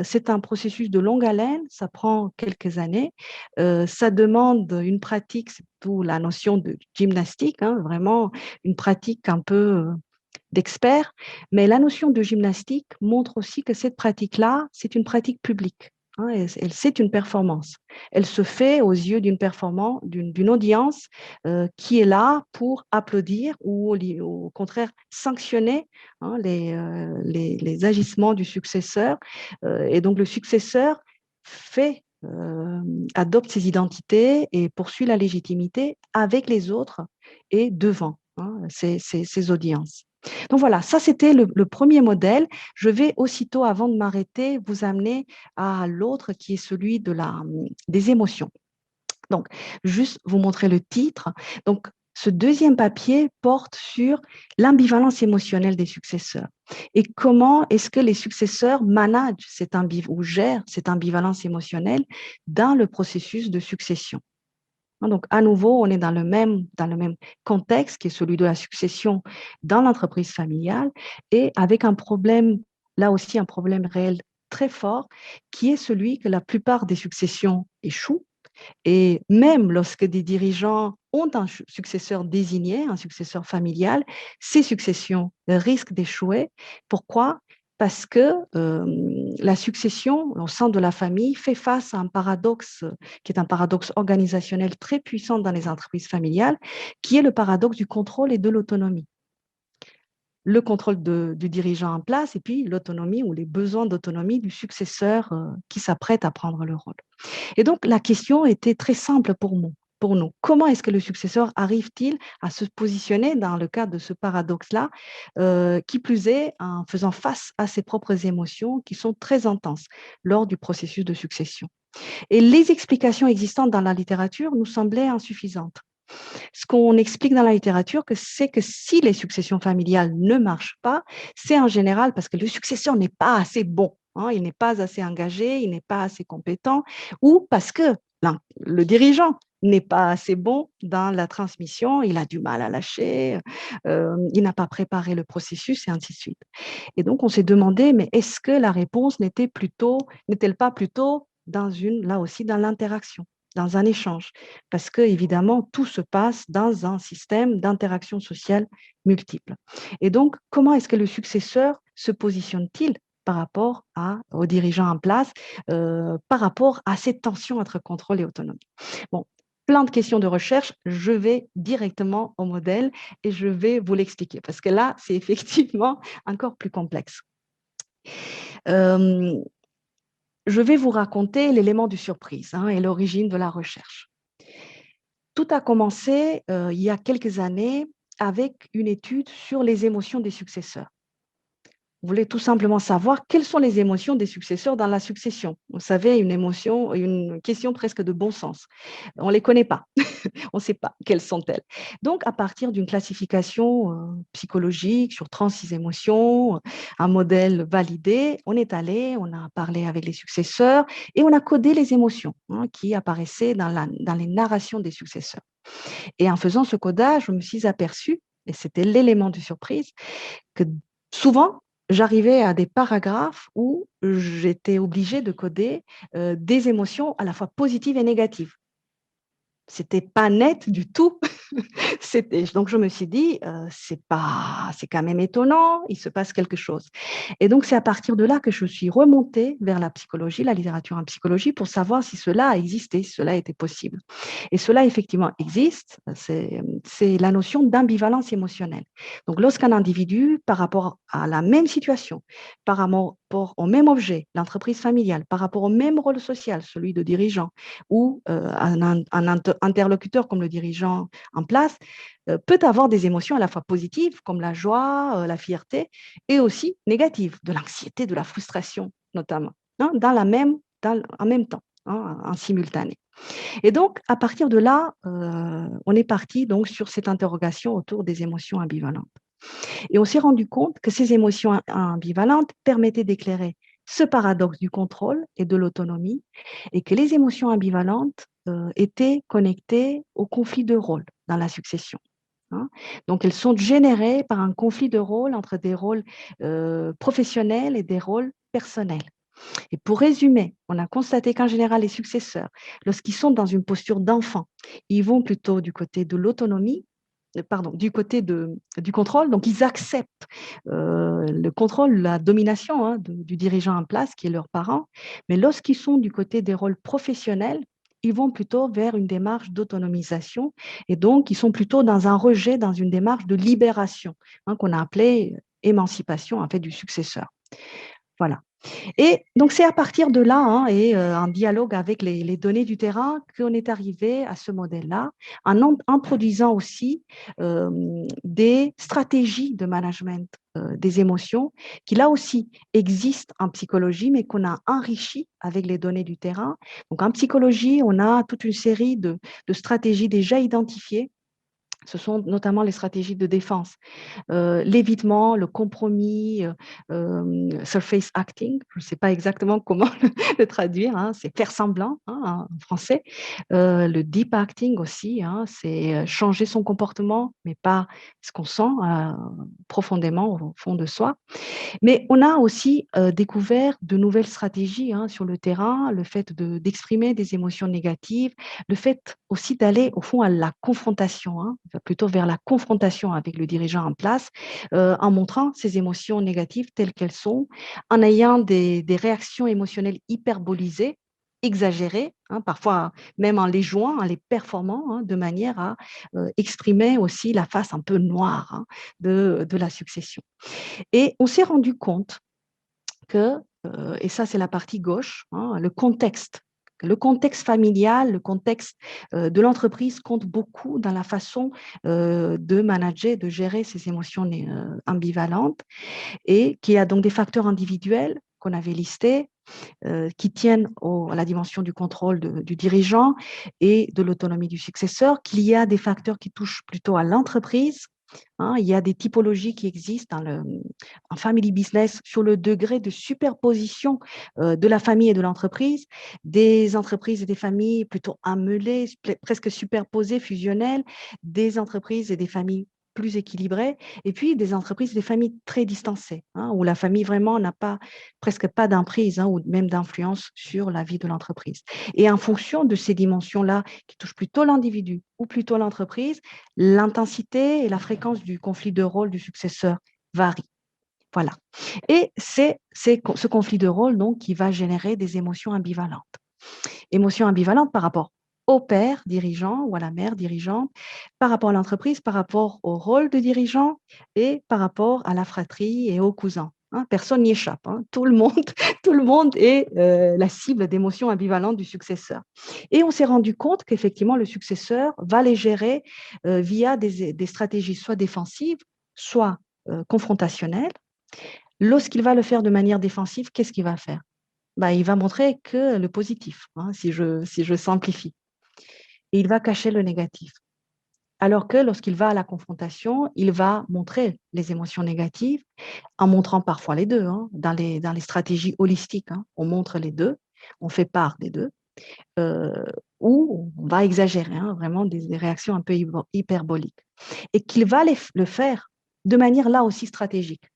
c'est un processus de longue haleine, ça prend quelques années, ça demande une pratique, c'est tout la notion de gymnastique, vraiment une pratique un peu d'experts, mais la notion de gymnastique montre aussi que cette pratique-là, c'est une pratique publique. C'est une performance. Elle se fait aux yeux d'une performance, d'une audience qui est là pour applaudir ou au contraire sanctionner les agissements du successeur. Et donc le successeur adopte ses identités et poursuit la légitimité avec les autres et devant ces audiences. Donc voilà, ça c'était le premier modèle. Je vais aussitôt, avant de m'arrêter, vous amener à l'autre qui est celui des émotions. Donc, juste vous montrer le titre. Donc, ce deuxième papier porte sur l'ambivalence émotionnelle des successeurs et comment est-ce que les successeurs managent ou gèrent cette ambivalence émotionnelle dans le processus de succession. Donc, à nouveau, on est dans le même contexte qui est celui de la succession dans l'entreprise familiale et avec un problème, là aussi un problème réel très fort, qui est celui que la plupart des successions échouent. Et même lorsque des dirigeants ont un successeur désigné, un successeur familial, ces successions risquent d'échouer. Pourquoi? Parce que la succession au sein de la famille fait face à un paradoxe qui est un paradoxe organisationnel très puissant dans les entreprises familiales, qui est le paradoxe du contrôle et de l'autonomie. Le contrôle du dirigeant en place et puis l'autonomie ou les besoins d'autonomie du successeur qui s'apprête à prendre le rôle. Et donc, la question était très simple pour nous. Comment est-ce que le successeur arrive-t-il à se positionner dans le cadre de ce paradoxe-là, qui plus est en faisant face à ses propres émotions qui sont très intenses lors du processus de succession. Et les explications existantes dans la littérature nous semblaient insuffisantes. Ce qu'on explique dans la littérature, c'est que si les successions familiales ne marchent pas, c'est en général parce que le successeur n'est pas assez bon, il n'est pas assez engagé, il n'est pas assez compétent, ou parce que le dirigeant n'est pas assez bon dans la transmission, il a du mal à lâcher, il n'a pas préparé le processus et ainsi de suite. Et donc, on s'est demandé, mais est-ce que la réponse n'est-elle pas plutôt là aussi dans l'interaction, dans un échange? Parce que, évidemment, tout se passe dans un système d'interaction sociale multiple. Et donc, comment est-ce que le successeur se positionne-t-il par rapport aux dirigeants en place, par rapport à cette tension entre contrôle et autonomie? Bon, plein de questions de recherche, je vais directement au modèle et je vais vous l'expliquer, parce que là, c'est effectivement encore plus complexe. Je vais vous raconter l'élément de surprise et l'origine de la recherche. Tout a commencé il y a quelques années avec une étude sur les émotions des successeurs. On voulait tout simplement savoir quelles sont les émotions des successeurs dans la succession. Vous savez, une question presque de bon sens. On ne les connaît pas. On ne sait pas quelles sont-elles. Donc, à partir d'une classification psychologique sur 36 émotions, un modèle validé, on est allé, on a parlé avec les successeurs et on a codé les émotions qui apparaissaient dans les narrations des successeurs. Et en faisant ce codage, je me suis aperçue, et c'était l'élément de surprise, que souvent, j'arrivais à des paragraphes où j'étais obligée de coder des émotions à la fois positives et négatives. C'était pas net du tout. Donc, je me suis dit, c'est quand même étonnant, il se passe quelque chose. Et donc, c'est à partir de là que je suis remontée vers la psychologie, la littérature en psychologie, pour savoir si cela a existé, si cela était possible. Et cela, effectivement, existe. C'est la notion d'ambivalence émotionnelle. Donc, lorsqu'un individu, par rapport à la même situation, par rapport au même objet, l'entreprise familiale, par rapport au même rôle social, celui de dirigeant, ou un interlocuteur comme le dirigeant en place, peut avoir des émotions à la fois positives, comme la joie, la fierté, et aussi négatives, de l'anxiété, de la frustration, notamment, en même temps, en simultané. Et donc, à partir de là, on est parti donc sur cette interrogation autour des émotions ambivalentes. Et on s'est rendu compte que ces émotions ambivalentes permettaient d'éclairer ce paradoxe du contrôle et de l'autonomie, et que les émotions ambivalentes étaient connectées au conflit de rôle dans la succession. Donc, elles sont générées par un conflit de rôle entre des rôles professionnels et des rôles personnels. Et pour résumer, on a constaté qu'en général, les successeurs, lorsqu'ils sont dans une posture d'enfant, ils vont plutôt du côté de l'autonomie, du côté du contrôle. Donc, ils acceptent le contrôle, la domination du dirigeant en place, qui est leur parent. Mais lorsqu'ils sont du côté des rôles professionnels, ils vont plutôt vers une démarche d'autonomisation. Et donc, ils sont plutôt dans un rejet, dans une démarche de libération, qu'on a appelée émancipation, en fait, du successeur. Voilà. Et donc, c'est à partir de là, et en dialogue avec les données du terrain, qu'on est arrivé à ce modèle-là, en introduisant aussi des stratégies de management des émotions, qui là aussi existent en psychologie, mais qu'on a enrichi avec les données du terrain. Donc, en psychologie, on a toute une série de stratégies déjà identifiées. Ce sont notamment les stratégies de défense, l'évitement, le compromis, surface acting, je ne sais pas exactement comment le traduire, c'est faire semblant en français. Le deep acting aussi, c'est changer son comportement, mais pas ce qu'on sent profondément au fond de soi. Mais on a aussi découvert de nouvelles stratégies sur le terrain, le fait d'exprimer des émotions négatives, le fait aussi d'aller au fond à la confrontation, plutôt vers la confrontation avec le dirigeant en place, en montrant ces émotions négatives telles qu'elles sont, en ayant des réactions émotionnelles hyperbolisées, exagérées, parfois même en les jouant, en les performant, de manière à exprimer aussi la face un peu noire de la succession. Et on s'est rendu compte que, et ça c'est la partie gauche, le contexte familial, le contexte de l'entreprise compte beaucoup dans la façon de manager, de gérer ces émotions ambivalentes, et qu'il y a donc des facteurs individuels qu'on avait listés, qui tiennent à la dimension du contrôle du dirigeant et de l'autonomie du successeur, qu'il y a des facteurs qui touchent plutôt à l'entreprise. Il y a des typologies qui existent en family business sur le degré de superposition de la famille et de l'entreprise, des entreprises et des familles plutôt ameuées, presque superposées, fusionnelles, des entreprises et des familles plus équilibrées, et puis des entreprises et des familles très distancées, où la famille vraiment n'a presque pas d'emprise ou même d'influence sur la vie de l'entreprise. Et en fonction de ces dimensions-là, qui touchent plutôt l'individu ou plutôt l'entreprise, l'intensité et la fréquence du conflit de rôle du successeur varient. Voilà. Et c'est ce conflit de rôle donc, qui va générer des émotions ambivalentes. Émotions ambivalentes par rapport au père dirigeant ou à la mère dirigeante, par rapport à l'entreprise, par rapport au rôle de dirigeant et par rapport à la fratrie et aux cousins. Personne n'y échappe. Tout le monde est la cible d'émotions ambivalentes du successeur. Et on s'est rendu compte qu'effectivement, le successeur va les gérer via des stratégies soit défensives, soit confrontationnelles, Lorsqu'il va le faire de manière défensive, qu'est-ce qu'il va faire? Bah, il va montrer que le positif, hein, si je simplifie. Et il va cacher le négatif. Alors que lorsqu'il va à la confrontation, il va montrer les émotions négatives en montrant parfois les deux. Hein, dans les stratégies holistiques, hein, on montre les deux, on fait part des deux, euh, ou on va exagérer, hein, vraiment des réactions un peu hyperboliques. Et qu'il va le faire de manière là aussi stratégique,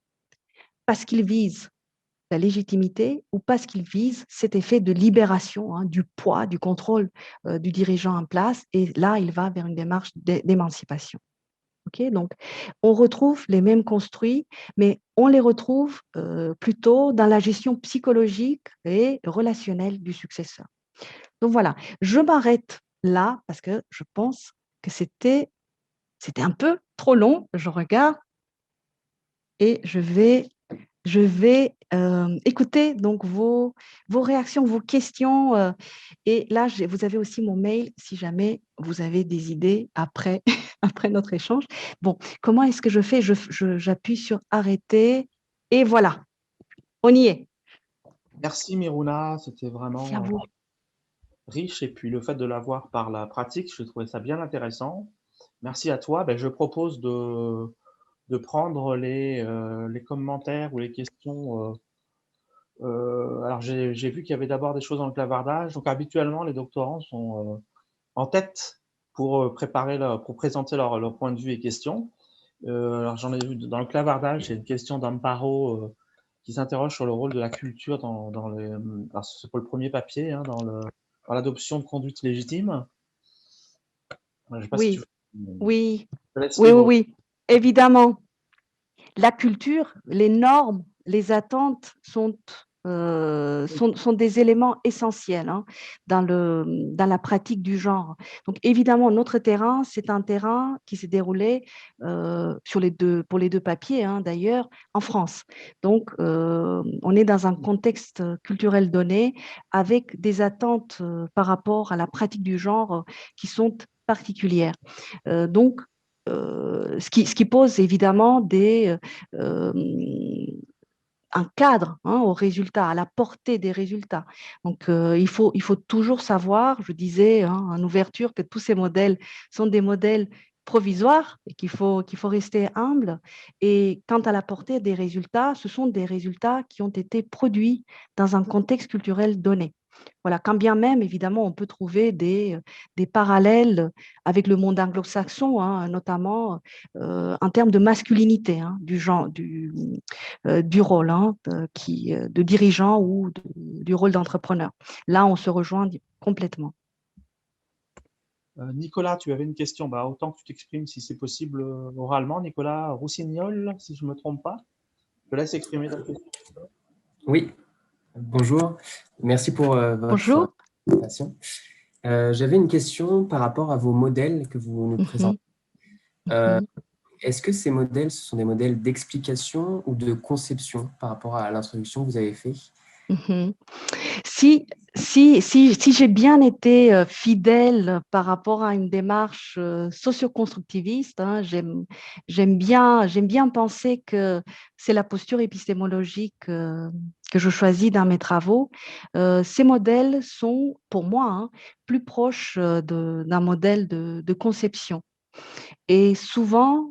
parce qu'il vise la légitimité ou parce qu'il vise cet effet de libération, hein, du poids, du contrôle du dirigeant en place. Et là, il va vers une démarche d'émancipation. Okay, donc, on retrouve les mêmes construits, mais on les retrouve plutôt dans la gestion psychologique et relationnelle du successeur. Donc voilà, je m'arrête là parce que je pense que c'était un peu trop long. Je regarde et je vais écouter donc vos réactions, vos questions. Et là, vous avez aussi mon mail si jamais vous avez des idées après, après notre échange. Bon, comment est-ce que je fais? J'appuie sur arrêter et voilà, on y est. Merci Miruna, c'était Merci à vraiment vous. riche et puis le fait de l'avoir par la pratique, je trouvais ça bien intéressant. Merci à toi. Ben, je propose de prendre les commentaires ou les questions. Alors j'ai vu qu'il y avait d'abord des choses dans le clavardage. Donc habituellement, les doctorants sont en tête pour pour présenter leur point de vue et questions. Alors j'en ai vu dans le clavardage, c'est une question d'Amparo qui s'interroge sur le rôle de la culture dans les. Alors c'est pour le premier papier, hein, dans l'adoption de conduite légitime. Je ne sais pas si tu Oui, veux. oui, Je te laisse oui, oui, libre. oui, évidemment. La culture, les normes, les attentes sont des éléments essentiels, hein, dans la pratique du genre. Donc évidemment, notre terrain, c'est un terrain qui s'est déroulé pour les deux papiers, hein, d'ailleurs, en France. Donc on est dans un contexte culturel donné avec des attentes par rapport à la pratique du genre qui sont particulières. Donc, ce qui pose évidemment euh, un cadre, hein, au résultat, à la portée des résultats. Donc, il faut toujours savoir, je disais, hein, en ouverture, que tous ces modèles sont des modèles provisoires et qu'il faut rester humble. Et quant à la portée des résultats, ce sont des résultats qui ont été produits dans un contexte culturel donné. Voilà, quand bien même, évidemment, on peut trouver des parallèles avec le monde anglo-saxon, hein, notamment en termes de masculinité, hein, du genre, du rôle, hein, de dirigeant ou du rôle d'entrepreneur. Là, on se rejoint complètement. Nicolas, tu avais une question. Bah, autant que tu t'exprimes si c'est possible oralement. Nicolas Roussignol, si je ne me trompe pas. Je te laisse exprimer ta question. Oui, bonjour. Merci pour votre Bonjour. présentation. J'avais une question par rapport à vos modèles que vous nous présentez. Euh, Mhm. Est-ce que ces modèles, ce sont des modèles d'explication ou de conception par rapport à l'introduction que vous avez fait? Mhm. Si j'ai bien été fidèle par rapport à une démarche socio-constructiviste, hein, j'aime bien penser que c'est la posture épistémologique que je choisis dans mes travaux. Ces modèles sont, pour moi, hein, plus proches d'un modèle de conception. Et souvent,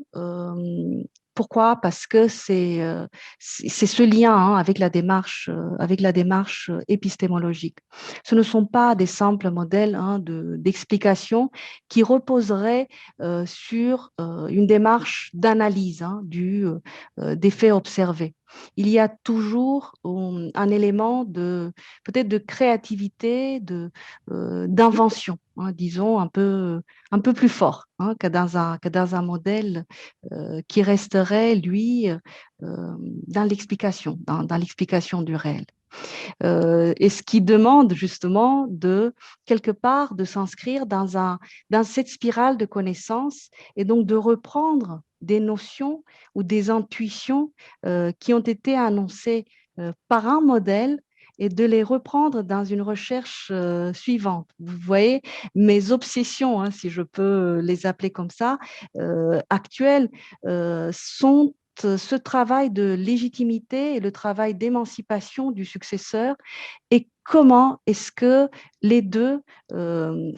pourquoi? Parce que c'est ce lien, hein, avec la démarche épistémologique. Ce ne sont pas des simples modèles, hein, d'explication qui reposeraient sur une démarche d'analyse, hein, des faits observés. Il y a toujours un élément peut-être de créativité, d'invention, hein, disons un peu plus fort, hein, que dans un modèle qui resterait, lui, dans l'explication du réel. Et ce qui demande justement quelque part, de s'inscrire dans cette spirale de connaissances et donc de reprendre des notions ou des intuitions qui ont été annoncées par un modèle et de les reprendre dans une recherche suivante. Vous voyez, mes obsessions, hein, si je peux les appeler comme ça, actuelles, sont ce travail de légitimité et le travail d'émancipation du successeur et comment est-ce que les deux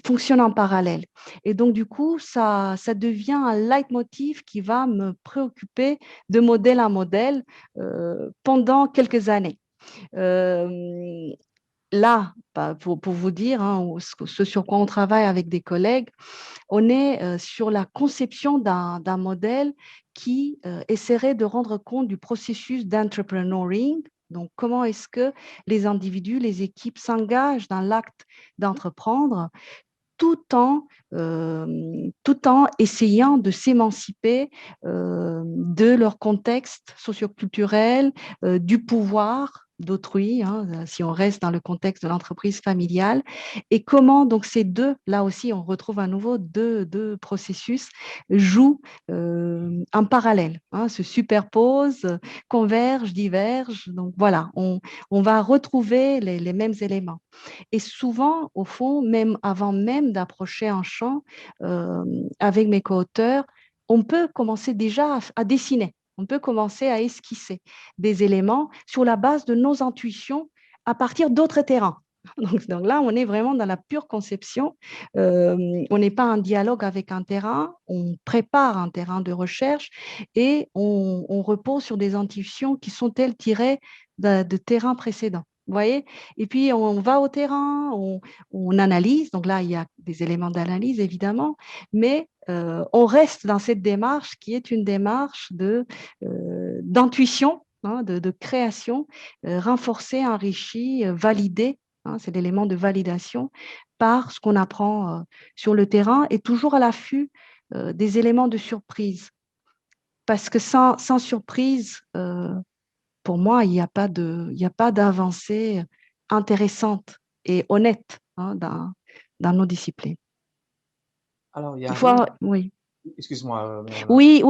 fonctionnent en parallèle. Et donc, du coup, ça devient un leitmotiv qui va me préoccuper de modèle en modèle pendant quelques années. Là, pour vous dire ce sur quoi on travaille avec des collègues, on est sur la conception d'un modèle qui essaierait de rendre compte du processus d'entrepreneuring. Donc, comment est-ce que les individus, les équipes s'engagent dans l'acte d'entreprendre tout en essayant de s'émanciper de leur contexte socioculturel, du pouvoir d'autrui, si on reste dans le contexte de l'entreprise familiale, et comment donc ces deux, là aussi on retrouve à nouveau deux processus, jouent en parallèle, se superposent, convergent, divergent, donc voilà, on va retrouver les mêmes éléments. Et souvent, au fond, même avant même d'approcher un champ avec mes co-auteurs, on peut commencer déjà à dessiner, on peut commencer à esquisser des éléments sur la base de nos intuitions à partir d'autres terrains. Donc là, on est vraiment dans la pure conception. On n'est pas en dialogue avec un terrain, on prépare un terrain de recherche et on repose sur des intuitions qui sont elles tirées de terrains précédents. Vous voyez? Et puis, on va au terrain, on analyse. Donc là, il y a des éléments d'analyse, évidemment, mais on reste dans cette démarche qui est une démarche d'intuition, de création, renforcée, enrichie, validée. C'est l'élément de validation par ce qu'on apprend sur le terrain et toujours à l'affût des éléments de surprise. Parce que sans surprise, pour moi, il n'y a pas d'avancée intéressante et honnête dans nos disciplines. Alors, il y Il a faut, Rime. oui. Excuse-moi, Oui.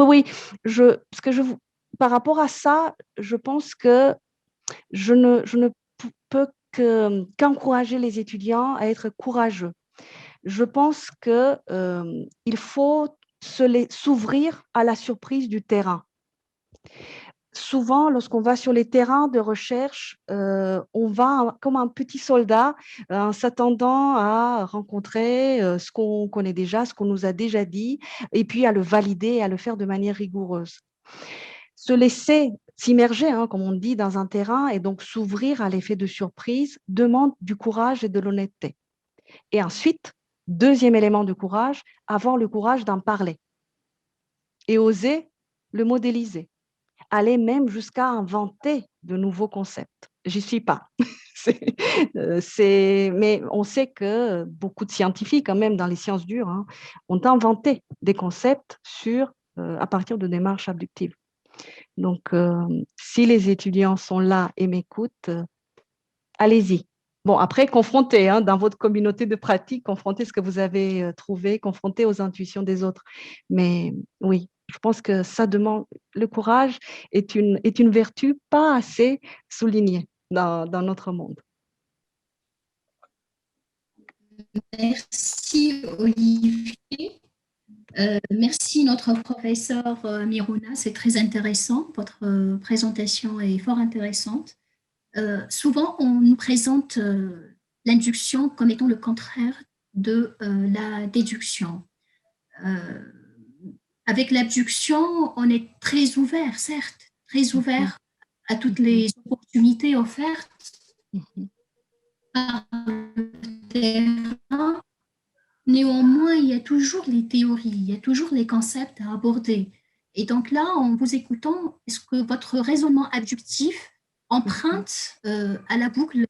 Parce que par rapport à ça, je pense que je ne peux qu'encourager les étudiants à être courageux. Je pense qu'il faut s'ouvrir à la surprise du terrain. Souvent, lorsqu'on va sur les terrains de recherche, on va comme un petit soldat en s'attendant à rencontrer ce qu'on connaît déjà, ce qu'on nous a déjà dit, et puis à le valider et à le faire de manière rigoureuse. Se laisser s'immerger, comme on dit, dans un terrain et donc s'ouvrir à l'effet de surprise demande du courage et de l'honnêteté. Et ensuite, deuxième élément de courage, avoir le courage d'en parler et oser le modéliser. Aller même jusqu'à inventer de nouveaux concepts. J'y suis pas. Mais on sait que beaucoup de scientifiques, quand même dans les sciences dures, ont inventé des concepts à partir de démarches abductives. Donc, si les étudiants sont là et m'écoutent, allez-y. Bon, après, confrontez dans votre communauté de pratique, confrontez ce que vous avez trouvé, confrontez aux intuitions des autres. Mais oui, je pense que ça demande, le courage est une vertu pas assez soulignée dans notre monde. Merci Olivier. Merci notre professeur Miruna, c'est très intéressant, votre présentation est fort intéressante. Souvent, on nous présente l'induction comme étant le contraire de la déduction. Avec l'abduction, on est très ouvert, certes, très ouvert à toutes les opportunités offertes par le terrain. Néanmoins, il y a toujours les théories, il y a toujours les concepts à aborder. Et donc là, en vous écoutant, est-ce que votre raisonnement abductif emprunte à la boucle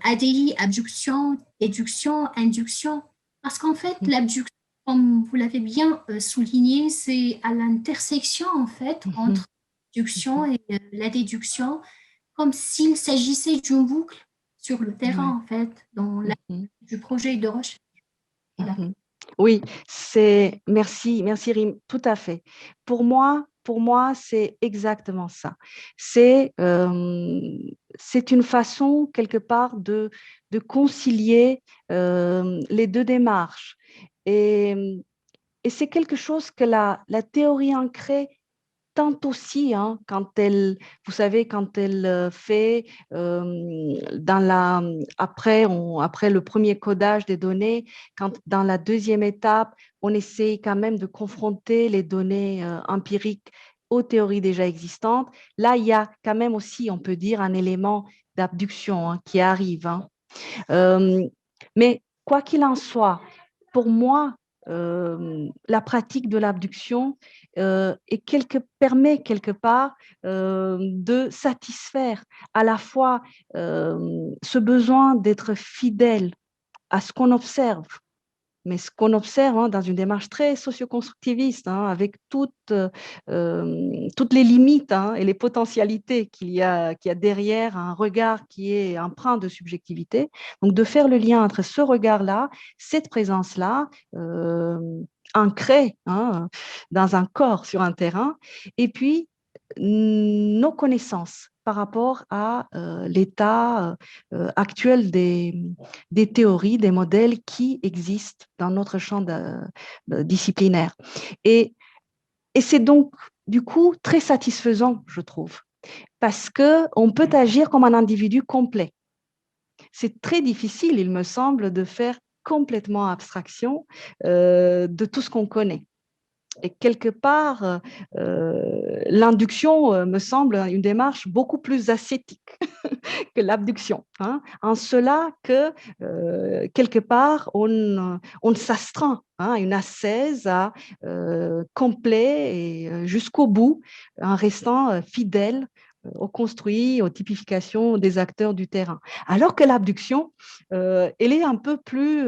ADI, abduction, déduction, induction? Parce qu'en fait, l'abduction, comme vous l'avez bien souligné, c'est à l'intersection en fait entre l'abduction et la déduction, comme s'il s'agissait d'une boucle sur le terrain en fait, dans du projet de recherche. Voilà. Oui, merci Rim, tout à fait. Pour moi, c'est exactement ça. C'est une façon, quelque part, de concilier les deux démarches. Et c'est quelque chose que la théorie ancrée tente aussi, hein, vous savez, quand elle fait après le premier codage des données, quand dans la deuxième étape, on essaie quand même de confronter les données empiriques aux théories déjà existantes. Là, il y a quand même aussi, on peut dire, un élément d'abduction, hein, qui arrive, hein. Mais quoi qu'il en soit, pour moi, la pratique de l'abduction permet quelque part de satisfaire à la fois ce besoin d'être fidèle à ce qu'on observe, mais ce qu'on observe, hein, dans une démarche très socio-constructiviste, hein, avec toutes les limites, hein, et les potentialités qu'il y a derrière un regard qui est empreint de subjectivité. Donc, de faire le lien entre ce regard-là, cette présence-là, ancrée, hein, dans un corps, sur un terrain, et puis nos connaissances par rapport à l'état actuel des théories, des modèles qui existent dans notre champ disciplinaire. Et c'est donc, du coup, très satisfaisant, je trouve, parce qu'on peut agir comme un individu complet. C'est très difficile, il me semble, de faire complètement abstraction de tout ce qu'on connaît. Et quelque part, l'induction me semble une démarche beaucoup plus ascétique que l'abduction, hein, en cela que, quelque part, on s'astreint, hein, à une ascèse complet et jusqu'au bout, en restant fidèle au construit, aux typifications des acteurs du terrain. Alors que l'abduction, elle est un peu plus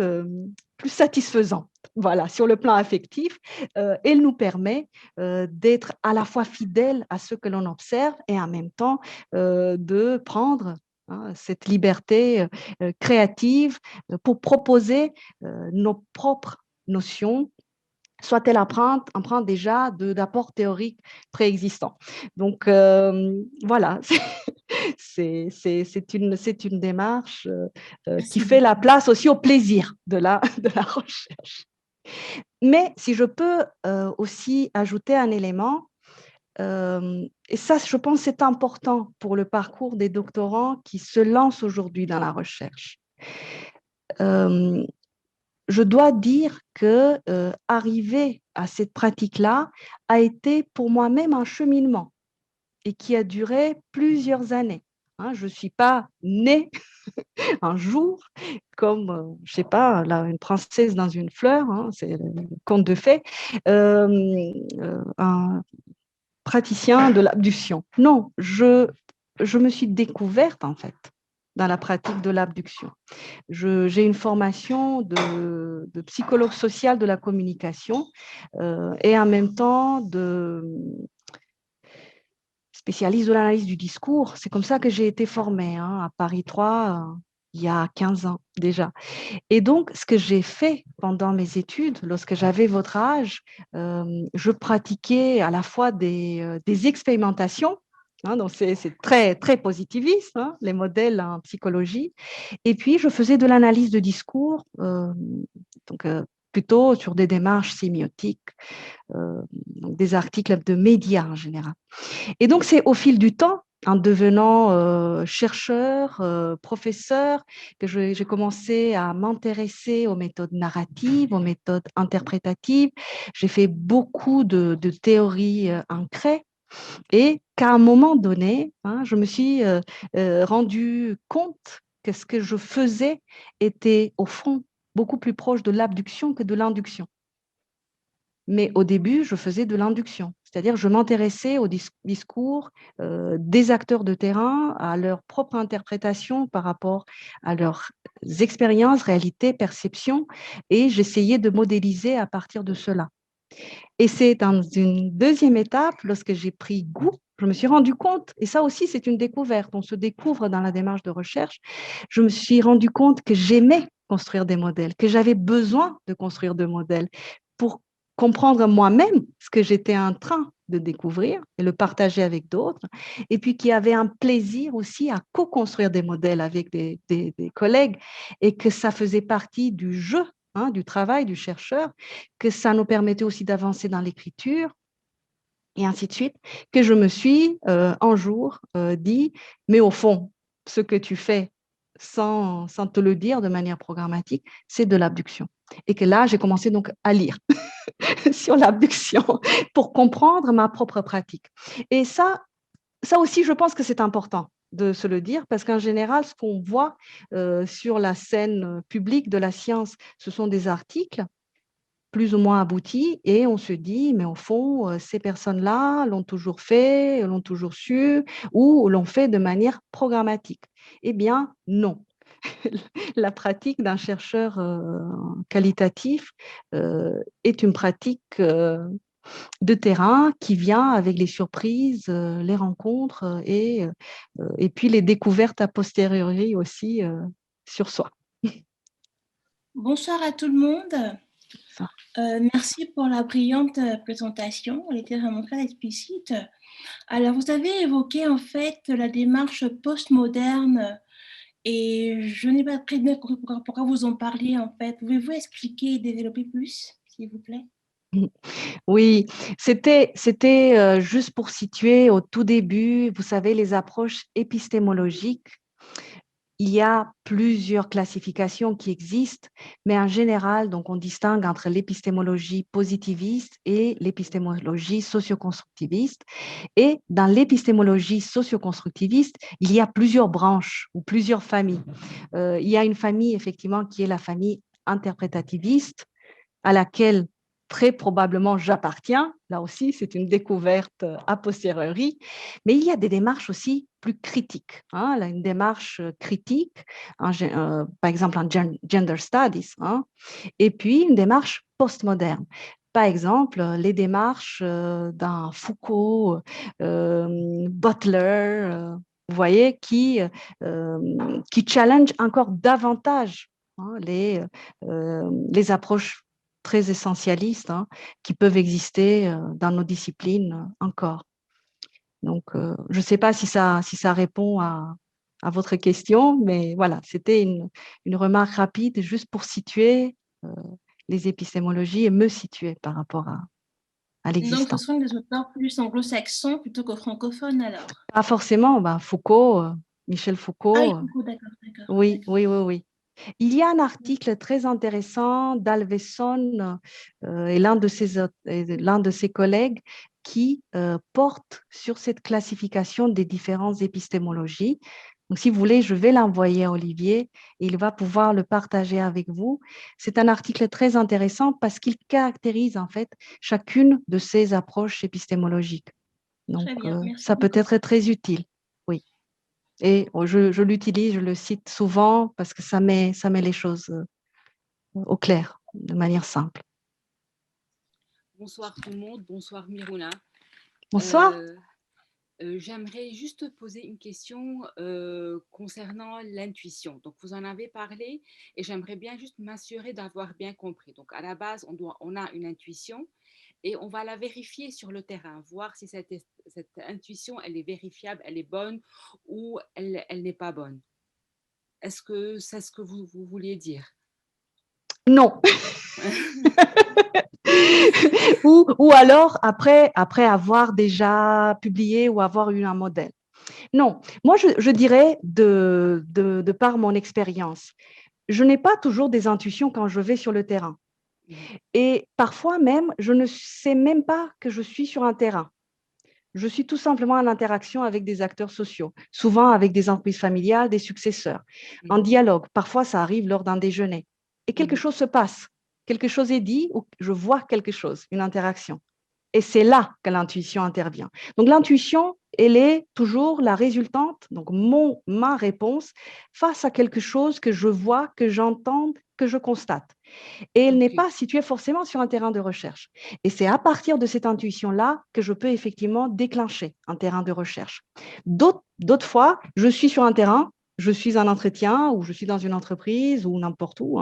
satisfaisante. Voilà, sur le plan affectif, elle nous permet d'être à la fois fidèles à ce que l'on observe et en même temps de prendre, hein, cette liberté créative pour proposer nos propres notions, soit-elle empreinte déjà d'apports théoriques préexistants. Donc, voilà, c'est une démarche qui Merci fait la beaucoup. place aussi au plaisir de la recherche. Mais si je peux aussi ajouter un élément, et ça, je pense, c'est important pour le parcours des doctorants qui se lancent aujourd'hui dans la recherche. Je dois dire que arriver à cette pratique-là a été pour moi-même un cheminement et qui a duré plusieurs années, hein. Je ne suis pas née un jour comme, je ne sais pas, là, une princesse dans une fleur, hein, c'est le conte de fées, un praticien de l'abduction. Non, je me suis découverte, en fait, dans la pratique de l'abduction. J'ai une formation de psychologue social de la communication et en même temps de spécialiste de l'analyse du discours. C'est comme ça que j'ai été formée, hein, à Paris 3 il y a 15 ans déjà. Et donc, ce que j'ai fait pendant mes études, lorsque j'avais votre âge, je pratiquais à la fois des expérimentations, hein, donc c'est très, très positiviste, hein, les modèles en psychologie, et puis je faisais de l'analyse de discours, donc plutôt sur des démarches sémiotiques, donc des articles de médias en général. Et donc, c'est au fil du temps, en devenant chercheur, professeur, que j'ai commencé à m'intéresser aux méthodes narratives, aux méthodes interprétatives. J'ai fait beaucoup de théories ancrées et qu'à un moment donné, hein, je me suis rendu compte que ce que je faisais était au fond beaucoup plus proche de l'abduction que de l'induction. Mais au début, je faisais de l'induction, c'est-à-dire je m'intéressais au discours des acteurs de terrain, à leur propre interprétation par rapport à leurs expériences, réalités, perceptions, et j'essayais de modéliser à partir de cela. Et c'est dans une deuxième étape, lorsque j'ai pris goût, je me suis rendu compte, et ça aussi c'est une découverte, on se découvre dans la démarche de recherche, je me suis rendu compte que j'aimais construire des modèles, que j'avais besoin de construire des modèles pour comprendre moi-même ce que j'étais en train de découvrir et le partager avec d'autres, et puis qu'il y avait un plaisir aussi à co-construire des modèles avec des collègues, et que ça faisait partie du jeu, hein, du travail du chercheur, que ça nous permettait aussi d'avancer dans l'écriture, et ainsi de suite, que je me suis un jour dit, mais au fond, ce que tu fais sans te le dire de manière programmatique, c'est de l'abduction. Et que là, j'ai commencé donc à lire sur l'abduction pour comprendre ma propre pratique. Et ça aussi, je pense que c'est important de se le dire, parce qu'en général, ce qu'on voit sur la scène publique de la science, ce sont des articles plus ou moins aboutis, et on se dit, mais au fond, ces personnes-là l'ont toujours fait, l'ont toujours su, ou l'ont fait de manière programmatique. Eh bien, non. La pratique d'un chercheur qualitatif est une pratique de terrain qui vient avec les surprises, les rencontres et puis les découvertes a posteriori aussi sur soi. Bonsoir à tout le monde. Ça. Merci pour la brillante présentation. Elle était vraiment très explicite. Alors, vous avez évoqué en fait la démarche postmoderne et je n'ai pas très bien compris pourquoi vous en parliez en fait. Pouvez-vous expliquer et développer plus, s'il vous plaît? Oui, c'était juste pour situer au tout début, vous savez, les approches épistémologiques. Il y a plusieurs classifications qui existent, mais en général, donc on distingue entre l'épistémologie positiviste et l'épistémologie socio-constructiviste. Et dans l'épistémologie socio-constructiviste, il y a plusieurs branches ou plusieurs familles. Il y a une famille, effectivement, qui est la famille interprétativiste, à laquelle très probablement j'appartiens. Là aussi, c'est une découverte a posteriori. Mais il y a des démarches aussi plus critiques. Là, une démarche critique, par exemple en gender studies, et puis une démarche postmoderne. Par exemple, les démarches d'un Foucault, Butler, vous voyez, qui challenge encore davantage les approches très essentialistes qui peuvent exister dans nos disciplines encore. Donc, je ne sais pas si ça répond à votre question, mais voilà, c'était une remarque rapide juste pour situer les épistémologies et me situer par rapport à l'existant. Donc, ce sont des auteurs plus anglo-saxons plutôt que francophones alors? Pas forcément, Foucault, Michel Foucault. Ah oui, Foucault, d'accord. Oui, oui, oui, oui. Il y a un article très intéressant d'Alveson et l'un de ses collègues qui porte sur cette classification des différentes épistémologies. Donc, si vous voulez, je vais l'envoyer à Olivier et il va pouvoir le partager avec vous. C'est un article très intéressant parce qu'il caractérise en fait chacune de ces approches épistémologiques. Donc, ça peut être très utile. Oui. Et je l'utilise, je le cite souvent parce que ça met les choses au clair, de manière simple. Bonsoir tout le monde, bonsoir Miruna. Bonsoir. J'aimerais juste poser une question concernant l'intuition. Donc, vous en avez parlé et j'aimerais bien juste m'assurer d'avoir bien compris. Donc, à la base, on a une intuition et on va la vérifier sur le terrain, voir si cette intuition, elle est vérifiable, elle est bonne ou elle n'est pas bonne. Est-ce que c'est ce que vous vouliez dire? Non. ou alors après avoir déjà publié ou avoir eu un modèle. Non, moi je dirais de par mon expérience, je n'ai pas toujours des intuitions quand je vais sur le terrain. Et parfois même, je ne sais même pas que je suis sur un terrain. Je suis tout simplement en interaction avec des acteurs sociaux, souvent avec des entreprises familiales, des successeurs, en dialogue. Parfois, ça arrive lors d'un déjeuner. Et quelque chose se passe, quelque chose est dit, ou je vois quelque chose, une interaction. Et c'est là que l'intuition intervient. Donc, l'intuition, elle est toujours la résultante, donc ma réponse, face à quelque chose que je vois, que j'entends, que je constate. Et elle n'est pas située forcément sur un terrain de recherche. Et c'est à partir de cette intuition-là que je peux effectivement déclencher un terrain de recherche. D'autres fois, je suis sur un terrain, je suis en entretien ou je suis dans une entreprise ou n'importe où,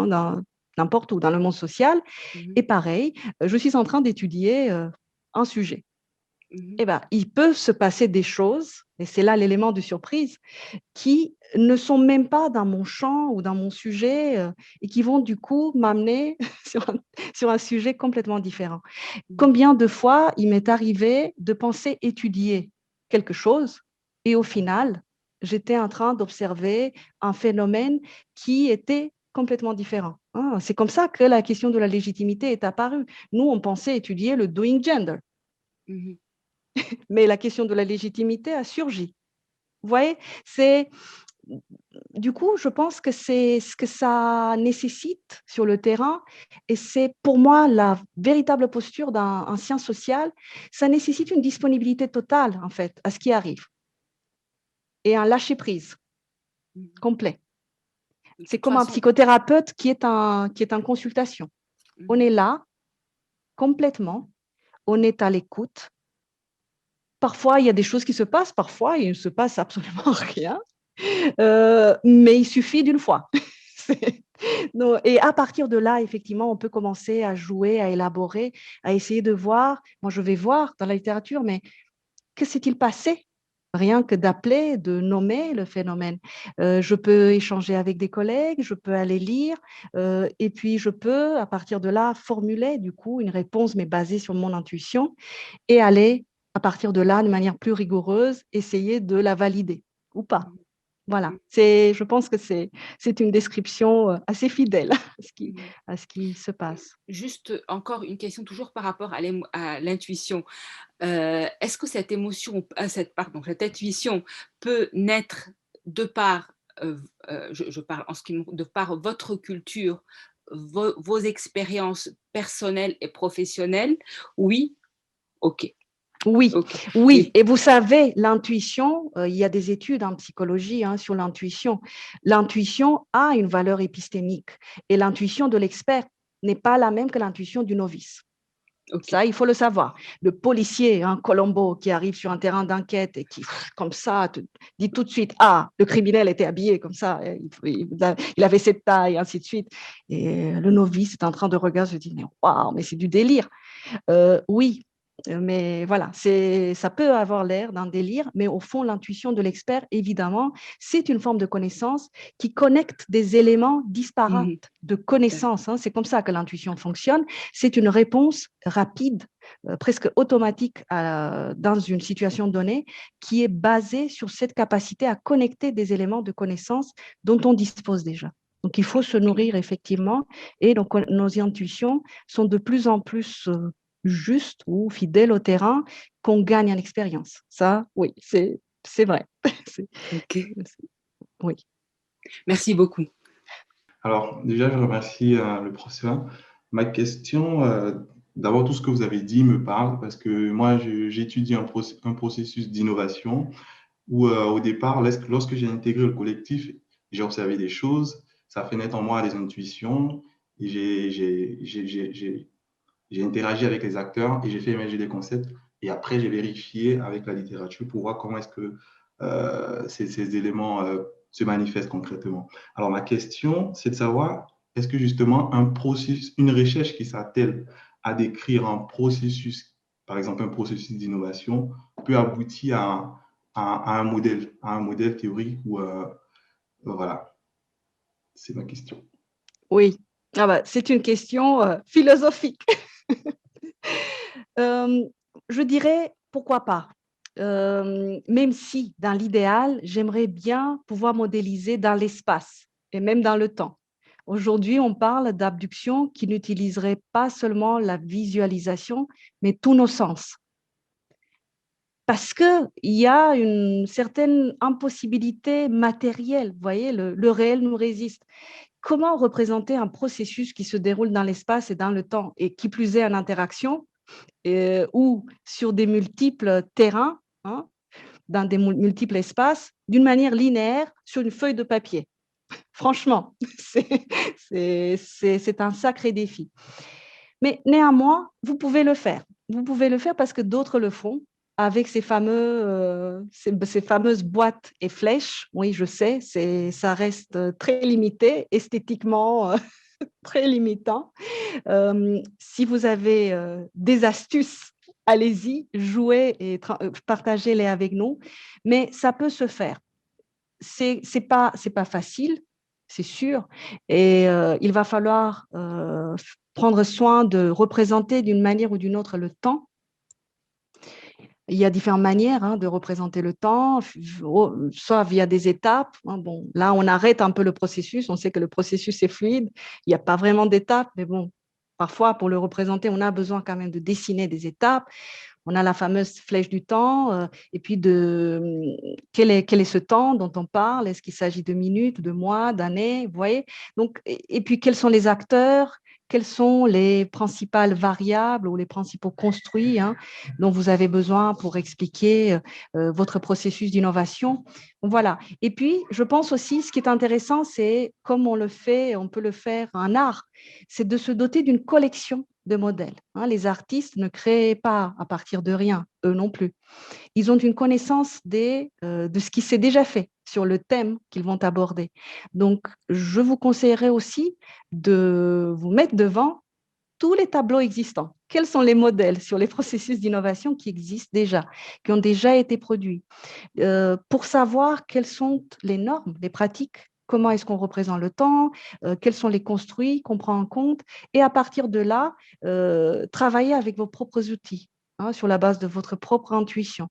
n'importe où dans le monde social. Et pareil, je suis en train d'étudier un sujet. eh ben, il peut se passer des choses, et c'est là l'élément de surprise, qui ne sont même pas dans mon champ ou dans mon sujet et qui vont du coup m'amener sur un sujet complètement différent. Combien de fois il m'est arrivé de penser étudier quelque chose et au final, j'étais en train d'observer un phénomène qui était complètement différent. C'est comme ça que la question de la légitimité est apparue. Nous, on pensait étudier le doing gender, mais la question de la légitimité a surgi. Vous voyez, du coup, je pense que c'est ce que ça nécessite sur le terrain et c'est pour moi la véritable posture d'un science sociale. Ça nécessite une disponibilité totale, en fait, à ce qui arrive et un lâcher-prise complet. C'est comme un psychothérapeute qui est en consultation. On est là complètement, on est à l'écoute. Parfois, il y a des choses qui se passent, parfois, il ne se passe absolument rien. Mais il suffit d'une fois. Non, et à partir de là, effectivement, on peut commencer à jouer, à élaborer, à essayer de voir. Moi, je vais voir dans la littérature, mais que s'est-il passé? Rien que d'appeler, de nommer le phénomène. Je peux échanger avec des collègues, je peux aller lire, et puis je peux, à partir de là, formuler du coup une réponse, mais basée sur mon intuition, et aller, à partir de là, de manière plus rigoureuse, essayer de la valider ou pas. Voilà, je pense que c'est une description assez fidèle à ce qui se passe. Juste encore une question, toujours par rapport à l'intuition. Est-ce que cette émotion, cette intuition peut naître de par, je parle en ce qui de par votre culture, vos expériences personnelles et professionnelles? Oui? Ok. Oui, Okay. oui. Et vous savez, l'intuition, il y a des études en psychologie sur l'intuition. L'intuition a une valeur épistémique et l'intuition de l'expert n'est pas la même que l'intuition du novice. Okay. Ça, il faut le savoir. Le policier, Colombo, qui arrive sur un terrain d'enquête et qui, comme ça, te dit tout de suite, le criminel était habillé comme ça, il avait cette taille, et ainsi de suite. Et le novice est en train de regarder, se dit, mais waouh, mais c'est du délire. Oui. Mais voilà, ça peut avoir l'air d'un délire, mais au fond, l'intuition de l'expert, évidemment, c'est une forme de connaissance qui connecte des éléments disparates de connaissance. C'est comme ça que l'intuition fonctionne. C'est une réponse rapide, presque automatique dans une situation donnée, qui est basée sur cette capacité à connecter des éléments de connaissance dont on dispose déjà. Donc, il faut se nourrir effectivement, et donc nos intuitions sont de plus en plus juste ou fidèle au terrain, qu'on gagne en expérience. Ça, oui, c'est vrai. Ok. Oui. Merci beaucoup. Alors, déjà, je remercie le professeur. Ma question, d'abord, tout ce que vous avez dit me parle parce que moi, j'étudie un processus d'innovation où, au départ, lorsque j'ai intégré le collectif, j'ai observé des choses, ça fait naître en moi des intuitions et j'ai interagi avec les acteurs et j'ai fait émerger des concepts. Et après, j'ai vérifié avec la littérature pour voir comment est-ce que ces éléments se manifestent concrètement. Alors, ma question, c'est de savoir, est-ce que justement une recherche qui s'attelle à décrire un processus, par exemple un processus d'innovation, peut aboutir à un modèle théorique ou voilà, c'est ma question. Oui, c'est une question philosophique. Je dirais, pourquoi pas, même si dans l'idéal, j'aimerais bien pouvoir modéliser dans l'espace et même dans le temps. Aujourd'hui, on parle d'abduction qui n'utiliserait pas seulement la visualisation, mais tous nos sens. Parce qu'il y a une certaine impossibilité matérielle, vous voyez, le réel nous résiste. Comment représenter un processus qui se déroule dans l'espace et dans le temps, et qui plus est en interaction, ou sur des multiples terrains, dans des multiples espaces, d'une manière linéaire sur une feuille de papier? Franchement, c'est un sacré défi. Mais néanmoins, vous pouvez le faire. Vous pouvez le faire parce que d'autres le font avec ces fameuses boîtes et flèches. Oui, je sais, ça reste très limité, esthétiquement très limitant. Si vous avez des astuces allez-y, jouez et partagez-les avec nous. Mais ça peut se faire. C'est pas facile, c'est sûr. Et il va falloir prendre soin de représenter d'une manière ou d'une autre le temps. Il y a différentes manières de représenter le temps, soit via des étapes. Bon, là, on arrête un peu le processus. On sait que le processus est fluide. Il n'y a pas vraiment d'étapes, mais bon, parfois, pour le représenter, on a besoin quand même de dessiner des étapes. On a la fameuse flèche du temps, et puis quel est ce temps dont on parle? Est-ce qu'il s'agit de minutes, de mois, d'années? Vous voyez? Donc, et puis, quels sont les acteurs? Quelles sont les principales variables ou les principaux construits dont vous avez besoin pour expliquer votre processus d'innovation? Voilà. Et puis, je pense aussi, ce qui est intéressant, c'est comme on peut le faire en art, c'est de se doter d'une collection de modèles. Les artistes ne créent pas à partir de rien, eux non plus. Ils ont une connaissance de ce qui s'est déjà fait sur le thème qu'ils vont aborder. Donc, je vous conseillerais aussi de vous mettre devant tous les tableaux existants. Quels sont les modèles sur les processus d'innovation qui existent déjà, qui ont déjà été produits, pour savoir quelles sont les normes, les pratiques, comment est-ce qu'on représente le temps, quels sont les construits qu'on prend en compte, et à partir de là, travailler avec vos propres outils, sur la base de votre propre intuition.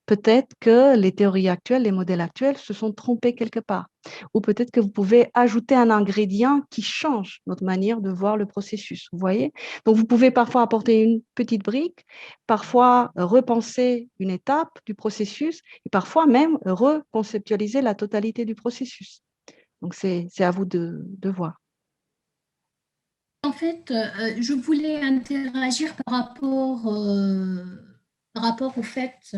Peut-être que les théories actuelles, les modèles actuels se sont trompés quelque part, ou peut-être que vous pouvez ajouter un ingrédient qui change notre manière de voir le processus, vous voyez? Donc, vous pouvez parfois apporter une petite brique, parfois repenser une étape du processus, et parfois même reconceptualiser la totalité du processus. Donc, c'est à vous de voir. En fait, je voulais interagir par rapport au fait,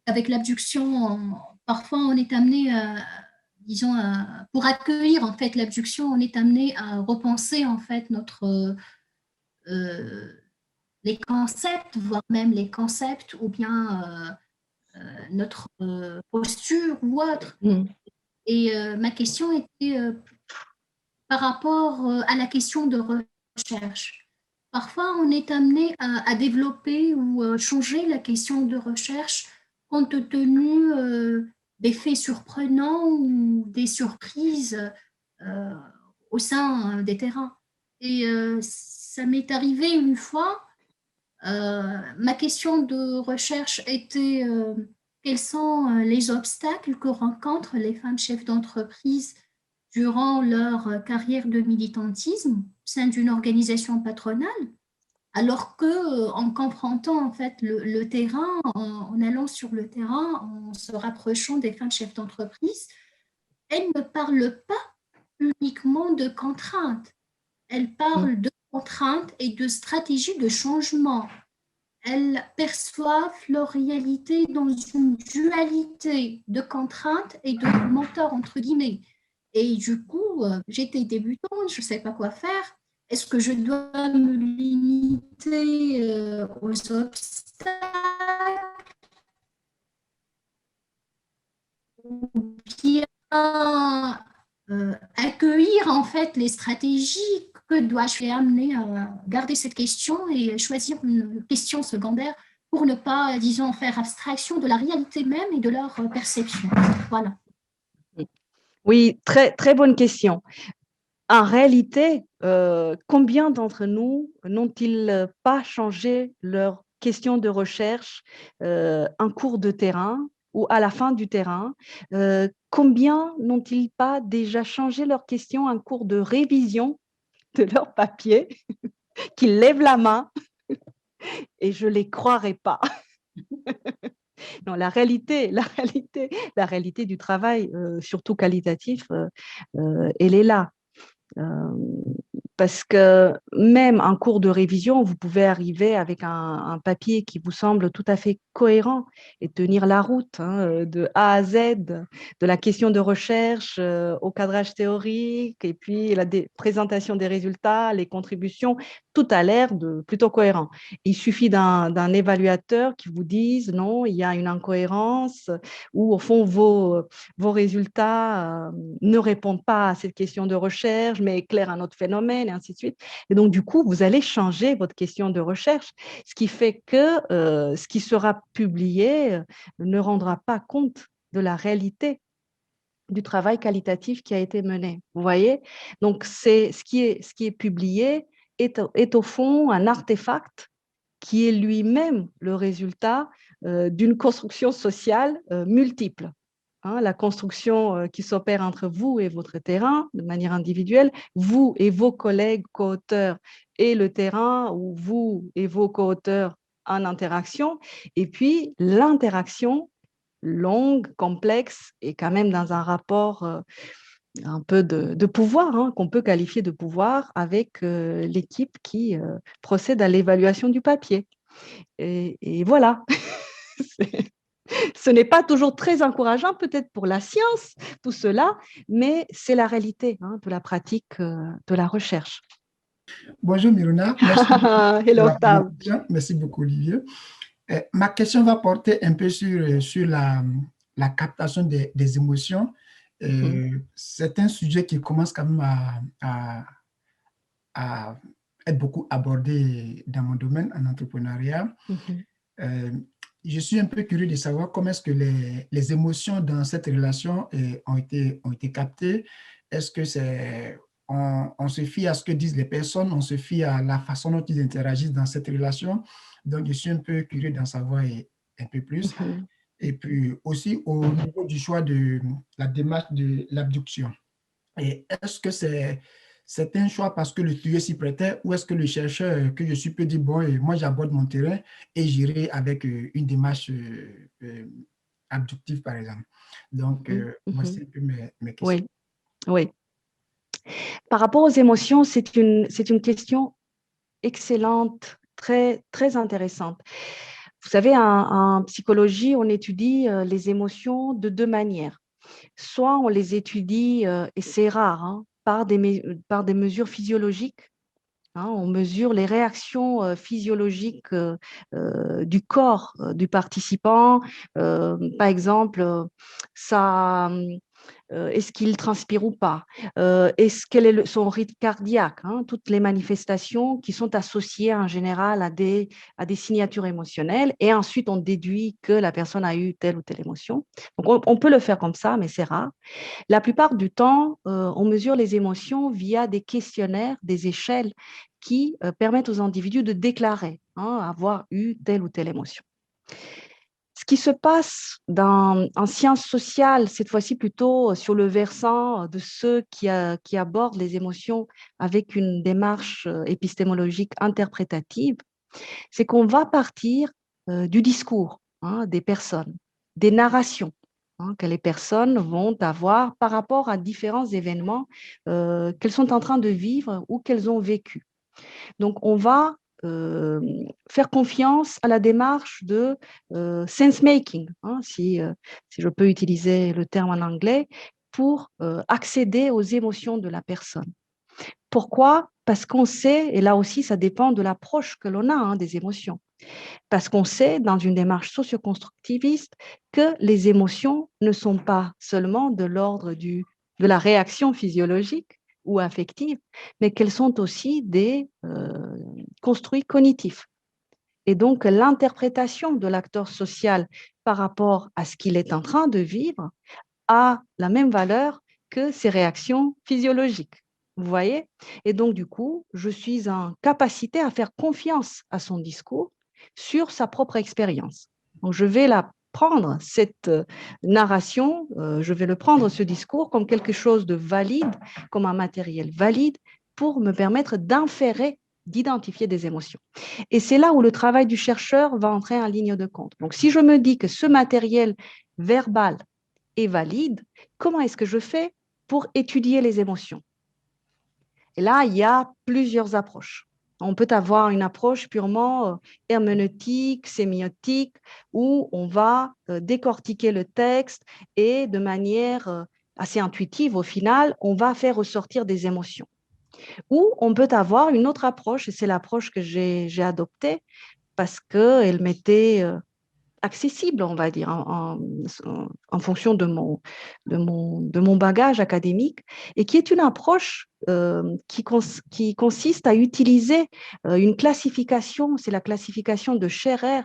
avec l'abduction, parfois on est amené disons, pour accueillir en fait l'abduction, on est amené à repenser en fait les concepts, voire même les concepts, ou bien notre posture ou autre. Et ma question était par rapport à la question de recherche. Parfois, on est amené à développer ou changer la question de recherche compte tenu des faits surprenants ou des surprises au sein des terrains. Et ça m'est arrivé une fois. Ma question de recherche était quels sont les obstacles que rencontrent les femmes chefs d'entreprise durant leur carrière de militantisme au sein d'une organisation patronale, alors que en confrontant en fait le terrain, en allant sur le terrain, en se rapprochant des femmes chefs d'entreprise, elles ne parlent pas uniquement de contraintes, elles parlent de contraintes et de stratégies de changement. Elles perçoivent leur réalité dans une dualité de contraintes et de mentors, entre guillemets. Et du coup, j'étais débutante, je ne sais pas quoi faire. Est-ce que je dois me limiter aux obstacles ou bien accueillir en fait les stratégies? Que dois-je amener à garder cette question et choisir une question secondaire pour ne pas, disons, faire abstraction de la réalité même et de leur perception? Voilà. Oui, très, très bonne question. En réalité, combien d'entre nous n'ont-ils pas changé leur question de recherche en cours de terrain ou à la fin du terrain? Combien n'ont-ils pas déjà changé leur question en cours de révision de leur papier, qu'ils lèvent la main et je ne les croirais pas. Non, la réalité du travail, surtout qualitatif, elle est là. Parce que même en cours de révision, vous pouvez arriver avec un papier qui vous semble tout à fait cohérent et tenir la route de A à Z, de la question de recherche au cadrage théorique et puis la présentation des résultats, les contributions, tout a l'air de plutôt cohérent. Il suffit d'un évaluateur qui vous dise non, il y a une incohérence ou au fond vos résultats ne répondent pas à cette question de recherche, mais éclairent un autre phénomène et ainsi de suite. Et donc, du coup, vous allez changer votre question de recherche, ce qui fait que ce qui sera publié ne rendra pas compte de la réalité du travail qualitatif qui a été mené. Vous voyez? Donc, ce qui est publié est au fond un artefact qui est lui-même le résultat d'une construction sociale multiple. Hein, la construction qui s'opère entre vous et votre terrain de manière individuelle, vous et vos collègues co-auteurs et le terrain, ou vous et vos co-auteurs en interaction, et puis l'interaction longue, complexe et quand même dans un rapport un peu de pouvoir, hein, qu'on peut qualifier de pouvoir avec l'équipe qui procède à l'évaluation du papier. Et voilà. Ce n'est pas toujours très encourageant peut-être pour la science, tout cela, mais c'est la réalité de la pratique de la recherche. Bonjour Miruna, merci Hello pour la Octave. présentation. Merci beaucoup Olivier. Ma question va porter un peu sur la captation des émotions. C'est un sujet qui commence quand même à être beaucoup abordé dans mon domaine en entrepreneuriat. Je suis un peu curieux de savoir comment est-ce que les émotions dans cette relation ont été captées. Est-ce que on se fie à ce que disent les personnes, on se fie à la façon dont ils interagissent dans cette relation. Donc, je suis un peu curieux d'en savoir un peu plus. Et puis aussi au niveau du choix de la démarche de l'abduction. Et est-ce que c'est un choix parce que le sujet s'y prêtait, ou est-ce que le chercheur que je suis peut dire, bon, moi j'aborde mon terrain et j'irai avec une démarche abductive, par exemple. Donc, voici un peu mes questions. Oui. Par rapport aux émotions, c'est une question excellente, très, très intéressante. Vous savez, en psychologie, on étudie les émotions de deux manières. Soit on les étudie, et c'est rare, par des mesures physiologiques. On mesure les réactions physiologiques du corps du participant. Par exemple, est-ce qu'il transpire ou pas? Quel est son rythme cardiaque? Toutes les manifestations qui sont associées en général à des signatures émotionnelles. Et ensuite, on déduit que la personne a eu telle ou telle émotion. Donc, on peut le faire comme ça, mais c'est rare. La plupart du temps, on mesure les émotions via des questionnaires, des échelles qui permettent aux individus de déclarer avoir eu telle ou telle émotion. Ce qui se passe en sciences sociales, cette fois-ci plutôt sur le versant de ceux qui abordent les émotions avec une démarche épistémologique interprétative, c'est qu'on va partir du discours des personnes, des narrations que les personnes vont avoir par rapport à différents événements qu'elles sont en train de vivre ou qu'elles ont vécu. Donc, on va faire confiance à la démarche de sense-making, si je peux utiliser le terme en anglais, pour accéder aux émotions de la personne. Pourquoi? Parce qu'on sait, et là aussi ça dépend de l'approche que l'on a des émotions, parce qu'on sait dans une démarche socio-constructiviste que les émotions ne sont pas seulement de l'ordre de la réaction physiologique ou affective, mais qu'elles sont aussi des construits cognitifs. Et donc, l'interprétation de l'acteur social par rapport à ce qu'il est en train de vivre a la même valeur que ses réactions physiologiques. Vous voyez? Et donc, du coup, je suis en capacité à faire confiance à son discours sur sa propre expérience. Donc, je vais prendre cette narration, je vais le prendre, ce discours, comme quelque chose de valide, comme un matériel valide, pour me permettre d'inférer, d'identifier des émotions. Et c'est là où le travail du chercheur va entrer en ligne de compte. Donc, si je me dis que ce matériel verbal est valide, comment est-ce que je fais pour étudier les émotions? Et là, il y a plusieurs approches. On peut avoir une approche purement herméneutique, sémiotique, où on va décortiquer le texte et de manière assez intuitive, au final, on va faire ressortir des émotions. Ou on peut avoir une autre approche, et c'est l'approche que j'ai adoptée parce qu'elle m'était accessible, on va dire, en fonction de mon bagage académique, et qui est une approche qui consiste à utiliser une classification, c'est la classification de Scherer,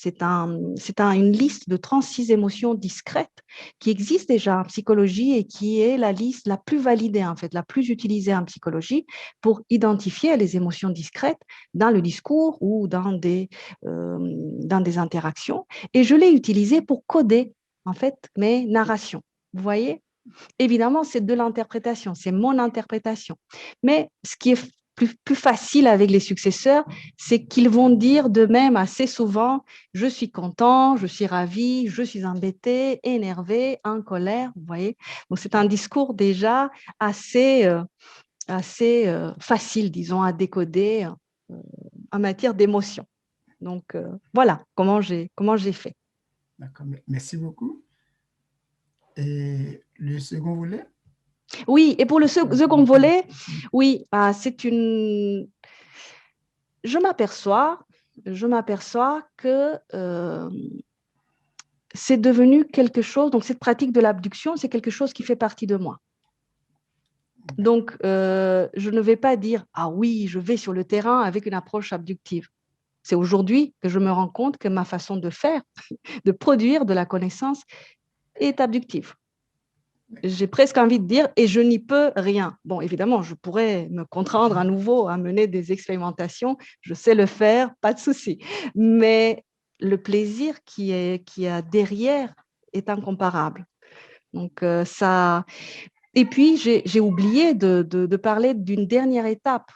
une liste de 36 émotions discrètes qui existe déjà en psychologie et qui est la liste la plus validée, en fait, la plus utilisée en psychologie pour identifier les émotions discrètes dans le discours ou dans des interactions. Et je l'ai utilisé pour coder, en fait, mes narrations. Vous voyez? Évidemment, c'est de l'interprétation, c'est mon interprétation. Mais ce qui est plus facile avec les successeurs, c'est qu'ils vont dire d'eux-mêmes assez souvent « je suis content, je suis ravi, je suis embêté, énervé, en colère ». Vous voyez? Donc, c'est un discours déjà assez facile, disons, à décoder en matière d'émotion. Donc, voilà comment j'ai fait. D'accord, merci beaucoup. Et le second volet? Oui, et pour le second volet, oui, je m'aperçois que c'est devenu quelque chose, donc cette pratique de l'abduction, c'est quelque chose qui fait partie de moi. Donc, je ne vais pas dire « Ah oui, je vais sur le terrain avec une approche abductive ». C'est aujourd'hui que je me rends compte que ma façon de faire, de produire de la connaissance est abductive. J'ai presque envie de dire, et je n'y peux rien. Bon, évidemment, je pourrais me contraindre à nouveau à mener des expérimentations, je sais le faire, pas de souci. Mais le plaisir qui a derrière est incomparable. Donc, ça... Et puis, j'ai oublié de parler d'une dernière étape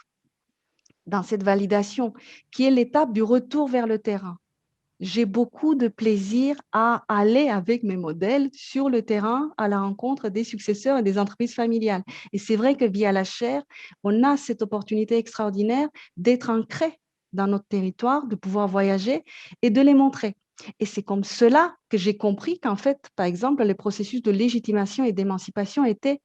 dans cette validation, qui est l'étape du retour vers le terrain. J'ai beaucoup de plaisir à aller avec mes modèles sur le terrain à la rencontre des successeurs et des entreprises familiales. Et c'est vrai que via la chaire, on a cette opportunité extraordinaire d'être ancré dans notre territoire, de pouvoir voyager et de les montrer. Et c'est comme cela que j'ai compris qu'en fait, par exemple, les processus de légitimation et d'émancipation étaient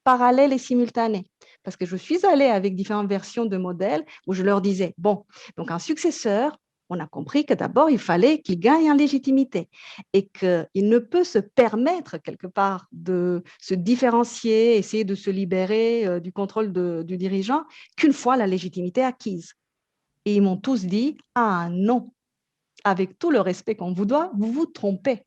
parallèles et simultanés. Parce que je suis allée avec différentes versions de modèles où je leur disais, bon, donc un successeur, on a compris que d'abord, il fallait qu'il gagne en légitimité et qu'il ne peut se permettre quelque part de se différencier, essayer de se libérer du contrôle du dirigeant qu'une fois la légitimité acquise. Et ils m'ont tous dit, ah non, avec tout le respect qu'on vous doit, vous vous trompez.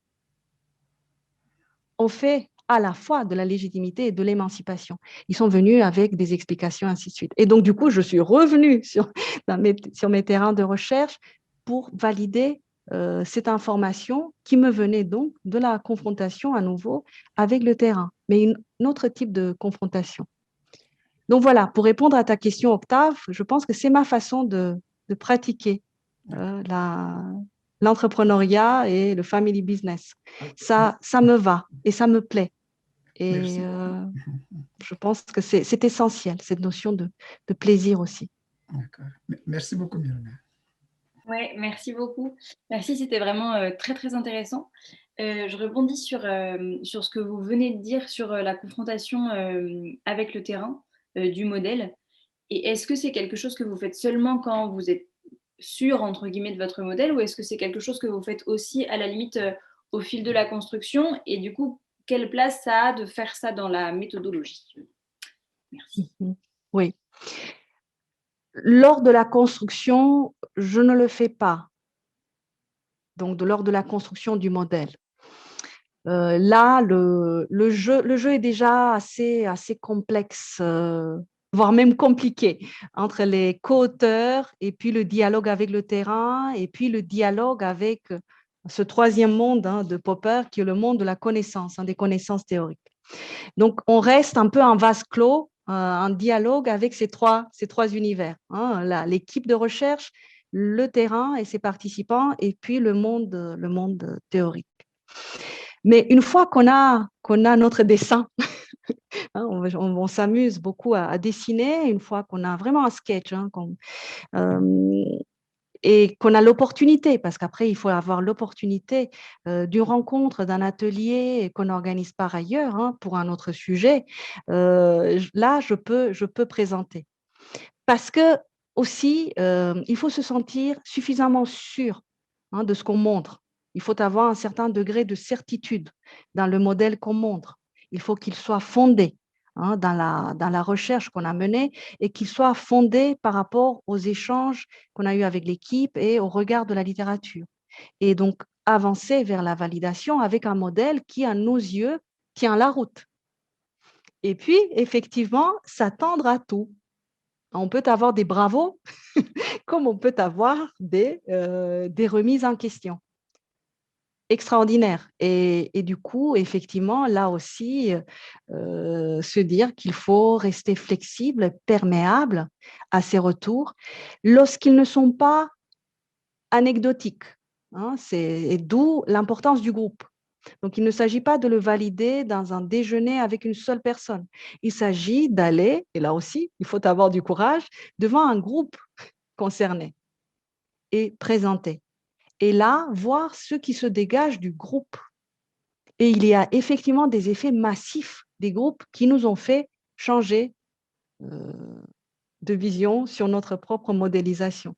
On fait à la fois de la légitimité et de l'émancipation. Ils sont venus avec des explications, ainsi de suite. Et donc, du coup, je suis revenue sur mes terrains de recherche pour valider cette information qui me venait donc de la confrontation à nouveau avec le terrain, mais un autre type de confrontation. Donc voilà, pour répondre à ta question, Octave, je pense que c'est ma façon de pratiquer l'entrepreneuriat et le family business. Ça me va et ça me plaît. Et je pense que c'est essentiel, cette notion de plaisir aussi. D'accord. Merci beaucoup, Myrna. Oui, merci beaucoup. Merci, c'était vraiment très, très intéressant. Je rebondis sur ce que vous venez de dire sur la confrontation avec le terrain du modèle. Et est-ce que c'est quelque chose que vous faites seulement quand vous êtes sûr, entre guillemets, de votre modèle, ou est-ce que c'est quelque chose que vous faites aussi, à la limite, au fil de la construction? Et du coup, quelle place ça a de faire ça dans la méthodologie? Merci. Oui. Lors de la construction, je ne le fais pas. Donc, lors de la construction du modèle. Là, le jeu est déjà assez complexe, voire même compliqué, entre les co-auteurs et puis le dialogue avec le terrain et puis le dialogue avec ce troisième monde de Popper qui est le monde de la connaissance, des connaissances théoriques. Donc, on reste un peu en vase clos, en dialogue avec ces trois univers. L'équipe de recherche, le terrain et ses participants, et puis le monde théorique. Mais une fois qu'on a notre dessin, on s'amuse beaucoup à dessiner, une fois qu'on a vraiment un sketch, et qu'on a l'opportunité, parce qu'après, il faut avoir l'opportunité d'une rencontre, d'un atelier qu'on organise par ailleurs pour un autre sujet. Là, je peux présenter. parce que aussi, il faut se sentir suffisamment sûr de ce qu'on montre. Il faut avoir un certain degré de certitude dans le modèle qu'on montre. Il faut qu'il soit fondé dans la recherche qu'on a menée et qu'il soit fondé par rapport aux échanges qu'on a eus avec l'équipe et au regard de la littérature. Et donc, avancer vers la validation avec un modèle qui, à nos yeux, tient la route. Et puis, effectivement, s'attendre à tout. On peut avoir des bravos comme on peut avoir des remises en question. Extraordinaire. Et du coup, effectivement, là aussi, se dire qu'il faut rester flexible, perméable à ces retours lorsqu'ils ne sont pas anecdotiques. Et d'où l'importance du groupe. Donc, il ne s'agit pas de le valider dans un déjeuner avec une seule personne. Il s'agit d'aller, et là aussi, il faut avoir du courage, devant un groupe concerné et présenter. Et là, voir ce qui se dégage du groupe. Et il y a effectivement des effets massifs des groupes qui nous ont fait changer de vision sur notre propre modélisation.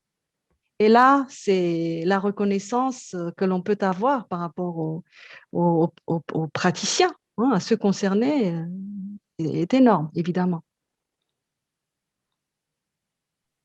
Et là, c'est la reconnaissance que l'on peut avoir par rapport aux praticiens, à ceux concernés, est énorme, évidemment.